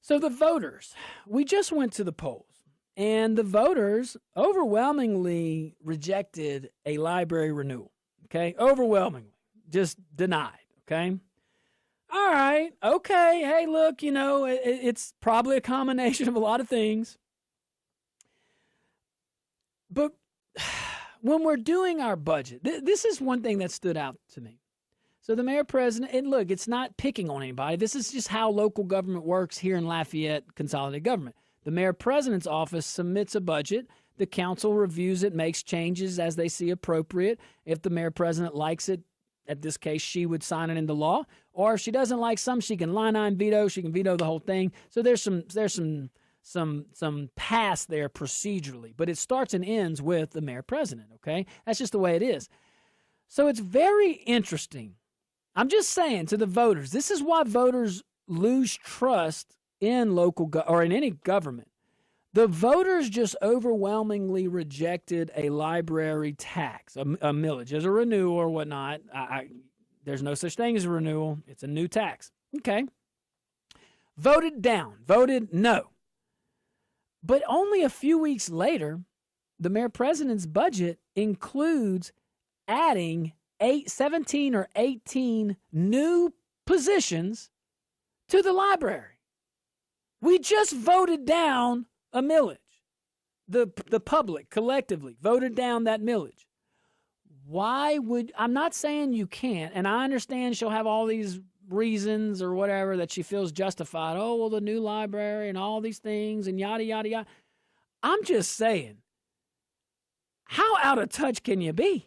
So the voters, we just went to the polls, and the voters overwhelmingly rejected a library renewal, okay? Overwhelmingly, just denied, okay? All right, okay, hey, look, it's probably a combination of a lot of things. But when we're doing our budget, this is one thing that stood out to me. So the mayor-president, and look, it's not picking on anybody. This is just how local government works here in Lafayette Consolidated Government. The mayor-president's office submits a budget. The council reviews it, makes changes as they see appropriate. If the mayor-president likes it, at this case, she would sign it into law. Or if she doesn't like some, she can line veto. She can veto the whole thing. So there's some pass there procedurally. But it starts and ends with the mayor-president, okay? That's just the way it is. So it's very interesting. I'm just saying to the voters, this is why voters lose trust in local or in any government. The voters just overwhelmingly rejected a library tax, a millage, as a renewal or whatnot. There's no such thing as a renewal. It's a new tax. Okay. Voted down, voted no. But only a few weeks later, the mayor-president's budget includes adding 17 or 18 new positions to the library. We just voted down a millage. The public collectively voted down that millage. I'm not saying you can't, and I understand she'll have all these reasons or whatever that she feels justified. Oh, well, the new library and all these things and yada, yada, yada. I'm just saying, how out of touch can you be?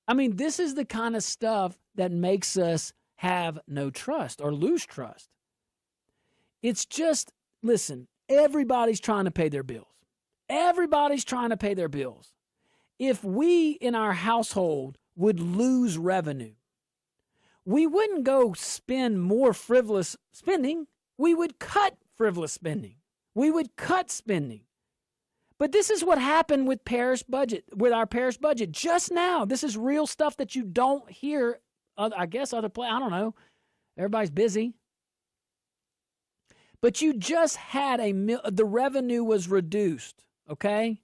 I mean, this is the kind of stuff that makes us have no trust or lose trust. It's just, listen, everybody's trying to pay their bills. Everybody's trying to pay their bills. If we in our household would lose revenue, we wouldn't go spend more frivolous spending. We would cut frivolous spending. We would cut spending. But this is what happened with our parish budget just now. This is real stuff that you don't hear. I guess I don't know. Everybody's busy. But you just had the revenue was reduced, okay?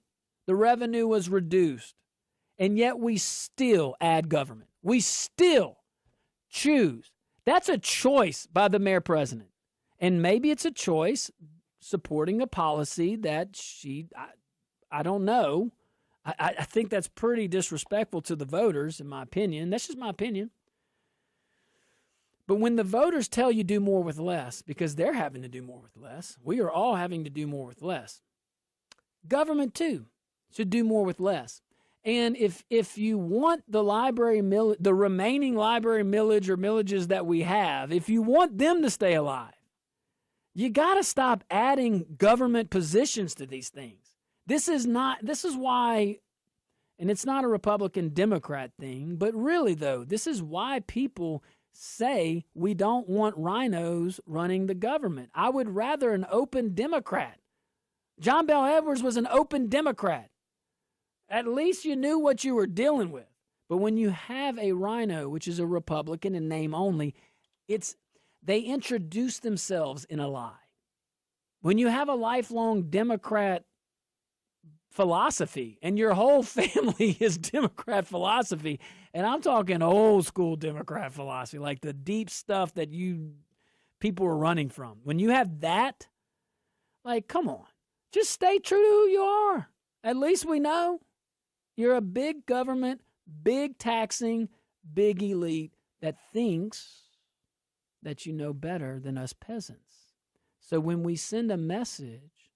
The revenue was reduced. And yet we still add government. We still choose. That's a choice by the mayor-president. And maybe it's a choice supporting a policy that I don't know. I think that's pretty disrespectful to the voters, in my opinion. That's just my opinion. But when the voters tell you do more with less, because they're having to do more with less, we are all having to do more with less. Government, too, should do more with less. And if you want the the remaining library millage or millages that we have, if you want them to stay alive, you got to stop adding government positions to these things. This is why, and it's not a Republican-Democrat thing, but really, though, this is why people say we don't want rhinos running the government. I would rather an open Democrat. John Bel Edwards was an open Democrat. At least you knew what you were dealing with. But when you have a rhino, which is a Republican in name only, they introduce themselves in a lie. When you have a lifelong Democrat philosophy and your whole family is Democrat philosophy, and I'm talking old school Democrat philosophy, like the deep stuff that you people are running from. When you have that, like, come on. Just stay true to who you are. At least we know you're a big government, big taxing, big elite that thinks that you know better than us peasants. So when we send a message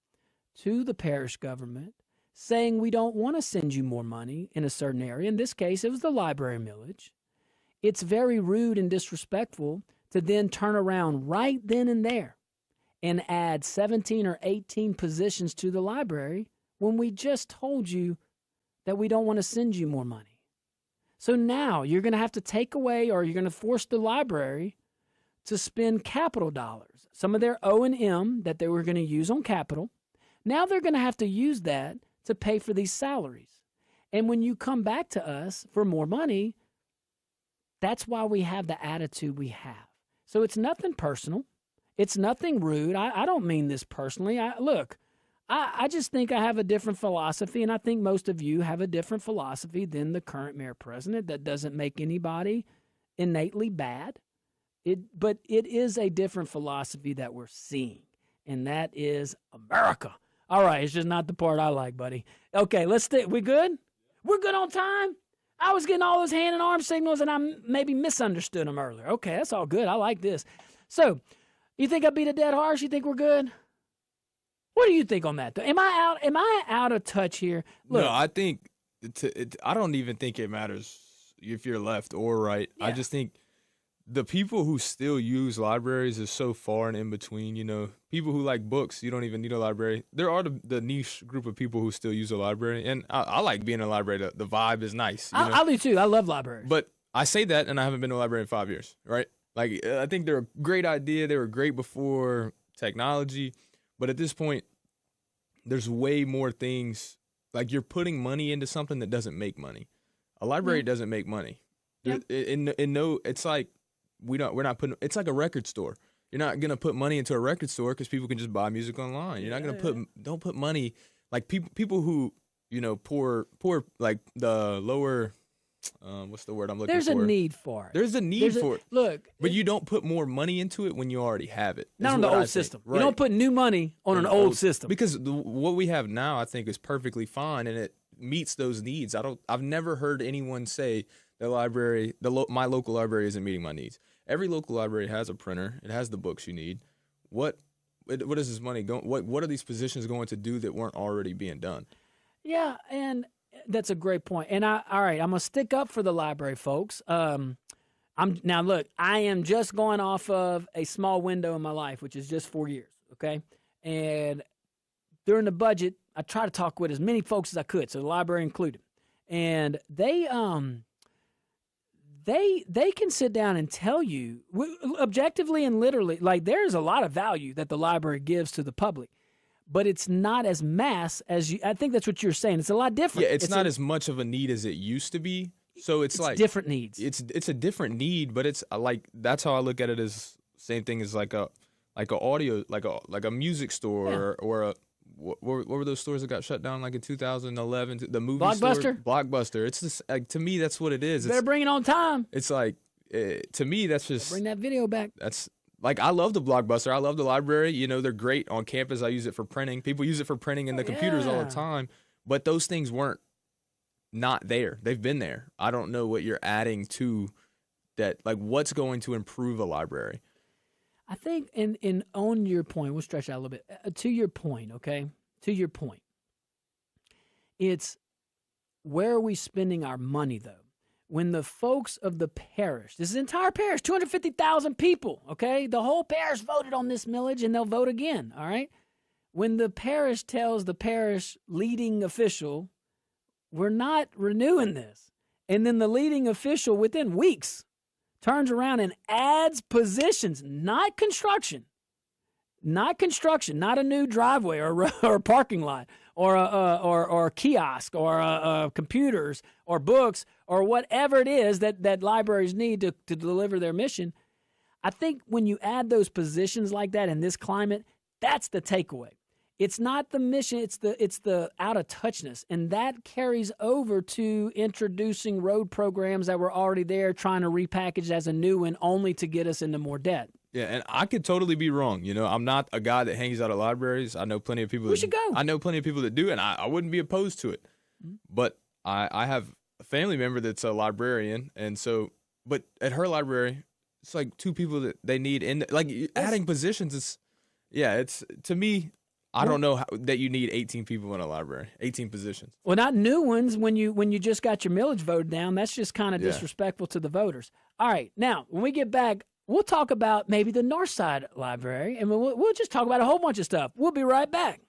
to the parish government saying we don't want to send you more money in a certain area, in this case, it was the library millage, it's very rude and disrespectful to then turn around right then and there and add 17 or 18 positions to the library when we just told you that we don't want to send you more money. So now you're going to have to take away, or you're going to force the library to spend capital dollars. Some of their O&M that they were going to use on capital, now they're going to have to use that to pay for these salaries. And when you come back to us for more money, that's why we have the attitude we have. So it's nothing personal. It's nothing rude. I don't mean this personally. I just think I have a different philosophy, and I think most of you have a different philosophy than the current mayor president. That doesn't make anybody innately bad. But it is a different philosophy that we're seeing, and that is America. All right, it's just not the part I like, buddy. Okay, let's stay. We good? We're good on time? I was getting all those hand and arm signals, and I maybe misunderstood them earlier. Okay, that's all good. I like this. So, you think I beat a dead horse? You think we're good? What do you think on that? Am I out of touch here? Look, no, I think I don't even think it matters if you're left or right. Yeah. I just think the people who still use libraries is so far and in between. You know, people who like books, you don't even need a library. There are the niche group of people who still use a library, and I like being in a library. The vibe is nice. I do too. I love libraries. But I say that, and I haven't been to a library in 5 years, right? Like, I think they're a great idea. They were great before technology. But at this point, there's way more things. Like, you're putting money into something that doesn't make money. A library doesn't make money. Yeah. It's like we're not putting. It's like a record store. You're not gonna put money into a record store because people can just buy music online. You're not gonna don't put money, like people who poor like the lower. What's the word I'm looking for? There's a need for it. There's a need for it. Look, but you don't put more money into it when you already have it. Not on the old system. Right. You don't put new money on an old system. Because what we have now, I think, is perfectly fine, and it meets those needs. I've never heard anyone say the library, my local library isn't meeting my needs. Every local library has a printer. It has the books you need. What is this money going? What are these positions going to do that weren't already being done? Yeah, and that's a great point. And all right, I'm gonna stick up for the library folks. I am just going off of a small window in my life, which is just 4 years. Okay, and during the budget, I try to talk with as many folks as I could, so the library included, and they can sit down and tell you objectively and literally, like, there's a lot of value that the library gives to the public. But it's not as mass as you. I think that's what you're saying. It's a lot different. Yeah, it's not as much of a need as it used to be. So it's like different needs. It's a different need, but it's like that's how I look at it. As same thing as like a audio, like a music store or a what were those stores that got shut down like in 2011? The movie Blockbuster. store, Blockbuster. It's just like, to me, that's what it is. Better bring it on time. It's like to me, that's just bring that video back. That's. Like, I love the Blockbuster. I love the library. They're great on campus. I use it for printing. People use it for printing in the computers all the time. But those things weren't not there. They've been there. I don't know what you're adding to that. Like, what's going to improve a library? I think, and on your point, we'll stretch out a little bit. To your point, okay? To your point. It's where are we spending our money, though? When the folks of the parish, this is entire parish, 250,000 people, okay? The whole parish voted on this millage, and they'll vote again, all right? When the parish tells the parish leading official, we're not renewing this, and then the leading official within weeks turns around and adds positions, not construction, not a new driveway or a parking lot, or a kiosk, or computers, or books, or whatever it is that libraries need to deliver their mission. I think when you add those positions like that in this climate, that's the takeaway. It's not the mission, it's the out of touchness, and that carries over to introducing road programs that were already there, trying to repackage as a new one, only to get us into more debt. Yeah, and I could totally be wrong. I'm not a guy that hangs out at libraries. I know plenty of people. We should go. I know plenty of people that do, and I wouldn't be opposed to it. But I have a family member that's a librarian, and so, but at her library, it's like 2 people that they need in. Adding positions is, it's to me. I don't know that you need 18 people in a library, 18 positions. Well, not new ones when you just got your millage voted down. That's just kind of disrespectful to the voters. All right, now, when we get back, we'll talk about maybe the Northside Library, and we'll just talk about a whole bunch of stuff. We'll be right back.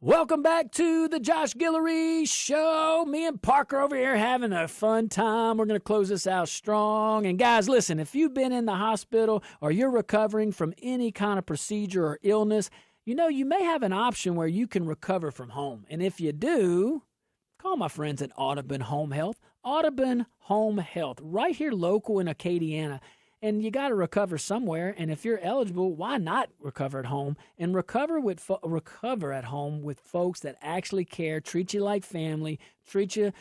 Welcome back to the Josh Guillory Show. Me and Parker over here having a fun time. We're going to close this out strong. And guys, listen, if you've been in the hospital or you're recovering from any kind of procedure or illness, you may have an option where you can recover from home. And if you do, call my friends at Audubon Home Health. Audubon Home Health, right here local in Acadiana. And you got to recover somewhere. And if you're eligible, why not recover at home? And recover at home with folks that actually care, treat you like family, treat you,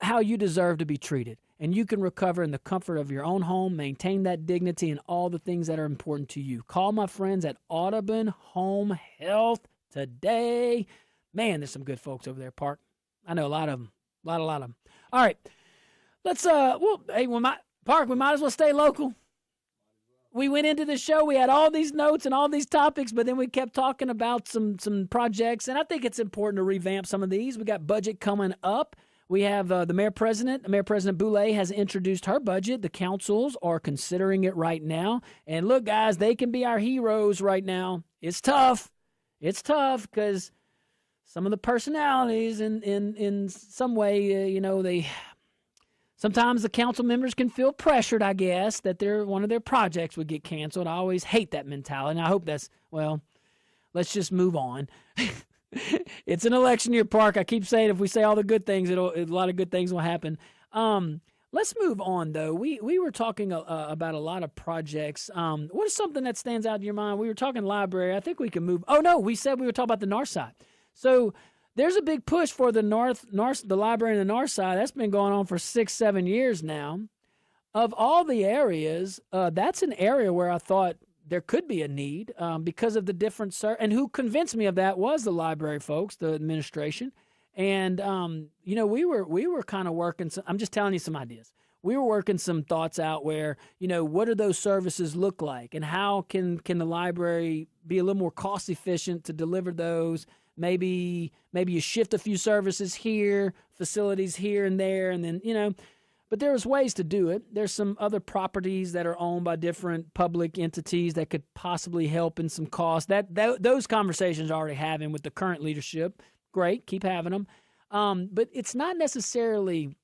how you deserve to be treated. And you can recover in the comfort of your own home, maintain that dignity and all the things that are important to you. Call my friends at Audubon Home Health today. Man, there's some good folks over there, Park. I know a lot of them. A lot of them. All right. Let's, Park, we might as well stay local. We went into the show, we had all these notes and all these topics, but then we kept talking about some projects, and I think it's important to revamp some of these. We got budget coming up. We have the Mayor President Boulay has introduced her budget. The councils are considering it right now. And look, guys, they can be our heroes right now. It's tough. It's tough because some of the personalities in some way, they... Sometimes the council members can feel pressured, I guess, that one of their projects would get canceled. I always hate that mentality, and I hope let's just move on. It's an election year, Park. I keep saying if we say all the good things, a lot of good things will happen. Let's move on, though. We were talking about a lot of projects. What is something that stands out in your mind? We were talking library. I think we can move. Oh, no, we said we were talking about the north side. So there's a big push for the the library in the north side. That's been going on for 6-7 years now. Of all the areas, that's an area where I thought there could be a need because of the different and who convinced me of that was the library folks, the administration. And we were kind of working. I'm just telling you some ideas. We were working some thoughts out where what do those services look like, and how can the library be a little more cost efficient to deliver those. Maybe you shift a few services here, facilities here and there, and then, but there's ways to do it. There's some other properties that are owned by different public entities that could possibly help in some cost. Those conversations are already having with the current leadership. Great, keep having them. But it's not necessarily,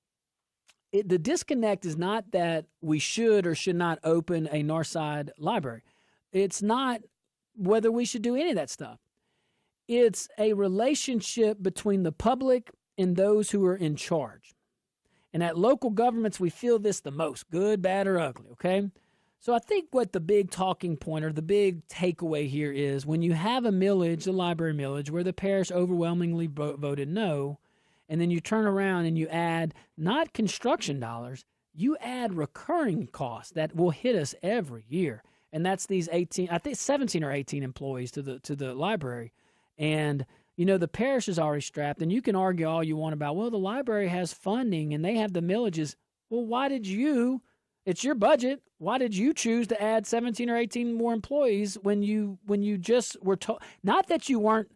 the disconnect is not that we should or should not open a Northside library. It's not whether we should do any of that stuff. It's a relationship between the public and those who are in charge. And at local governments, we feel this the most, good, bad, or ugly, okay? So I think what the big talking point or the big takeaway here is when you have a millage, the library millage, where the parish overwhelmingly voted no, and then you turn around and you add not construction dollars, you add recurring costs that will hit us every year. And that's these 18, I think 17 or 18 employees to the library. And, you know, the parish is already strapped, and you can argue all you want about, well, the library has funding and they have the millages. Well, why did you, it's your budget, why did you choose to add 17 or 18 more employees when you just were told, not that you weren't,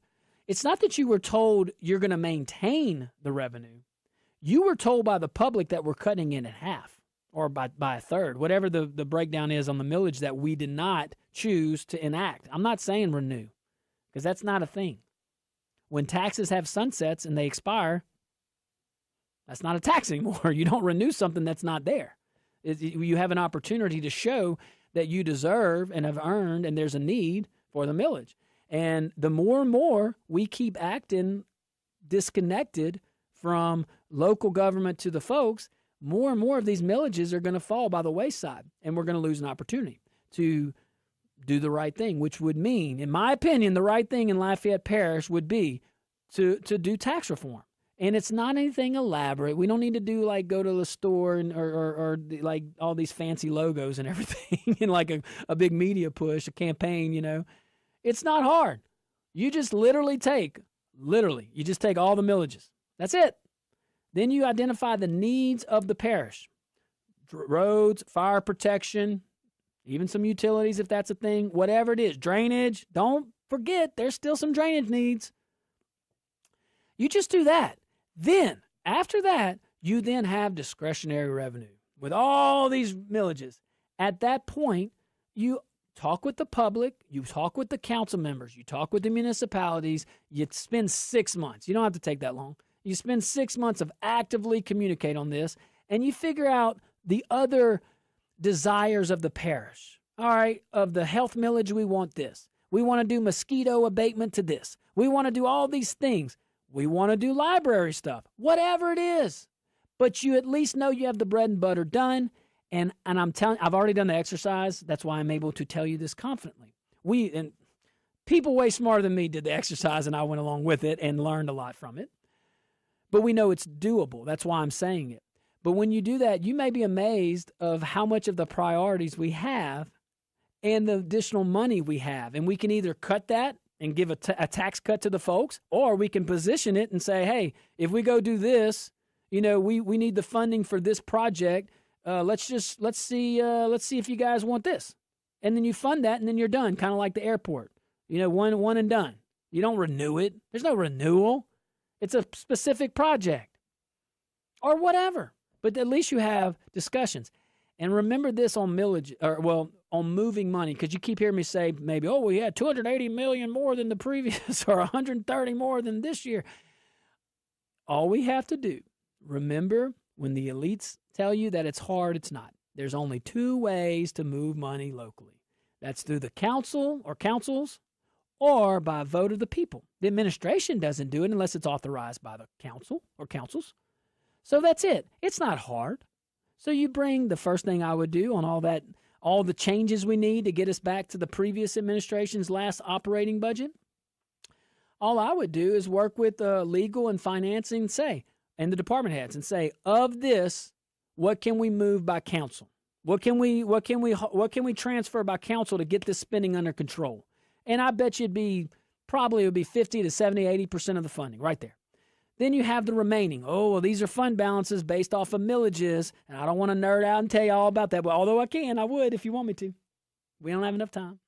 it's not that you were told you're going to maintain the revenue. You were told by the public that we're cutting it in half or by a third, whatever the breakdown is on the millage that we did not choose to enact. I'm not saying renew, because that's not a thing. When taxes have sunsets and they expire, that's not a tax anymore. You don't renew something that's not there. You have an opportunity to show that you deserve and have earned, and there's a need for the millage. And the more and more we keep acting disconnected from local government to the folks, more and more of these millages are going to fall by the wayside, and we're going to lose an opportunity to do the right thing, which would mean, in my opinion, the right thing in Lafayette Parish would be to do tax reform. And it's not anything elaborate. We don't need to do like go to the store and or like all these fancy logos and everything and like a big media push, a campaign, you know. It's not hard. You just literally take all the millages. That's it. Then you identify the needs of the parish. Roads, fire protection, even some utilities if that's a thing, whatever it is. Drainage, don't forget there's still some drainage needs. You just do that. Then, after that, you then have discretionary revenue with all these millages. At that point, you talk with the public, you talk with the council members, you talk with the municipalities, you spend 6 months. You don't have to take that long. You spend 6 months of actively communicate on this, and you figure out the other desires of the parish. All right, of the health millage, we want this. We want to do mosquito abatement to this. We want to do all these things. We want to do library stuff, whatever it is. But you at least know you have the bread and butter done. And I'm telling, I've already done the exercise. That's why I'm able to tell you this confidently. And people way smarter than me did the exercise, and I went along with it and learned a lot from it. But we know it's doable. That's why I'm saying it. But when you do that, you may be amazed of how much of the priorities we have and the additional money we have. And we can either cut that and give a tax cut to the folks, or we can position it and say, hey, if we go do this, you know, we need the funding for this project. Let's see if you guys want this. And then you fund that, and then you're done, kind of like the airport. You know, one and done. You don't renew it. There's no renewal. It's a specific project or whatever. But at least you have discussions. And remember this on millage, on moving money, because you keep hearing me say maybe, oh, we had $280 million more than the previous or 130 more than this year. All we have to do, remember when the elites tell you that it's hard, it's not. There's only two ways to move money locally. That's through the council or councils or by vote of the people. The administration doesn't do it unless it's authorized by the council or councils. So that's it. It's not hard. So you bring the first thing I would do on all the changes we need to get us back to the previous administration's last operating budget. All I would do is work with legal and financing, and the department heads, and say, of this, what can we move by council? What can we transfer by council to get this spending under control? And I bet you it would be 50 to 70, 80% of the funding right there. Then you have the remaining. Oh, well, these are fund balances based off of millages, and I don't want to nerd out and tell you all about that. But although I would if you want me to. We don't have enough time.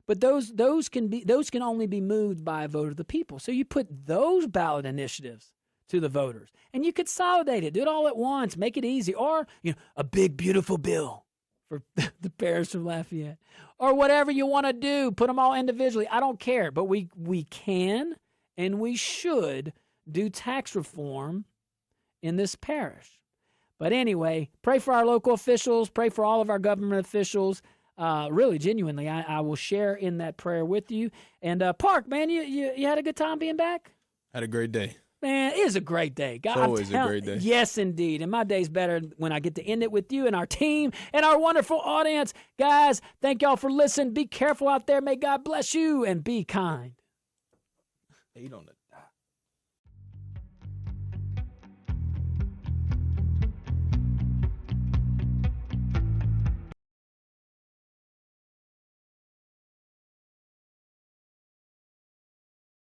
But those can only be moved by a vote of the people. So you put those ballot initiatives to the voters, and you consolidate it, do it all at once, make it easy, or a big beautiful bill for the parish of Lafayette, or whatever you want to do. Put them all individually. I don't care, but we can and we should do tax reform in this parish. But anyway, pray for our local officials, pray for all of our government officials. Really, genuinely, I will share in that prayer with you. And Park, man, you had a good time being back? Had a great day. Man, it is a great day. God, It's always a great day. Yes, indeed. And my day's better when I get to end it with you and our team and our wonderful audience. Guys, thank y'all for listening. Be careful out there. May God bless you and be kind. 8 on the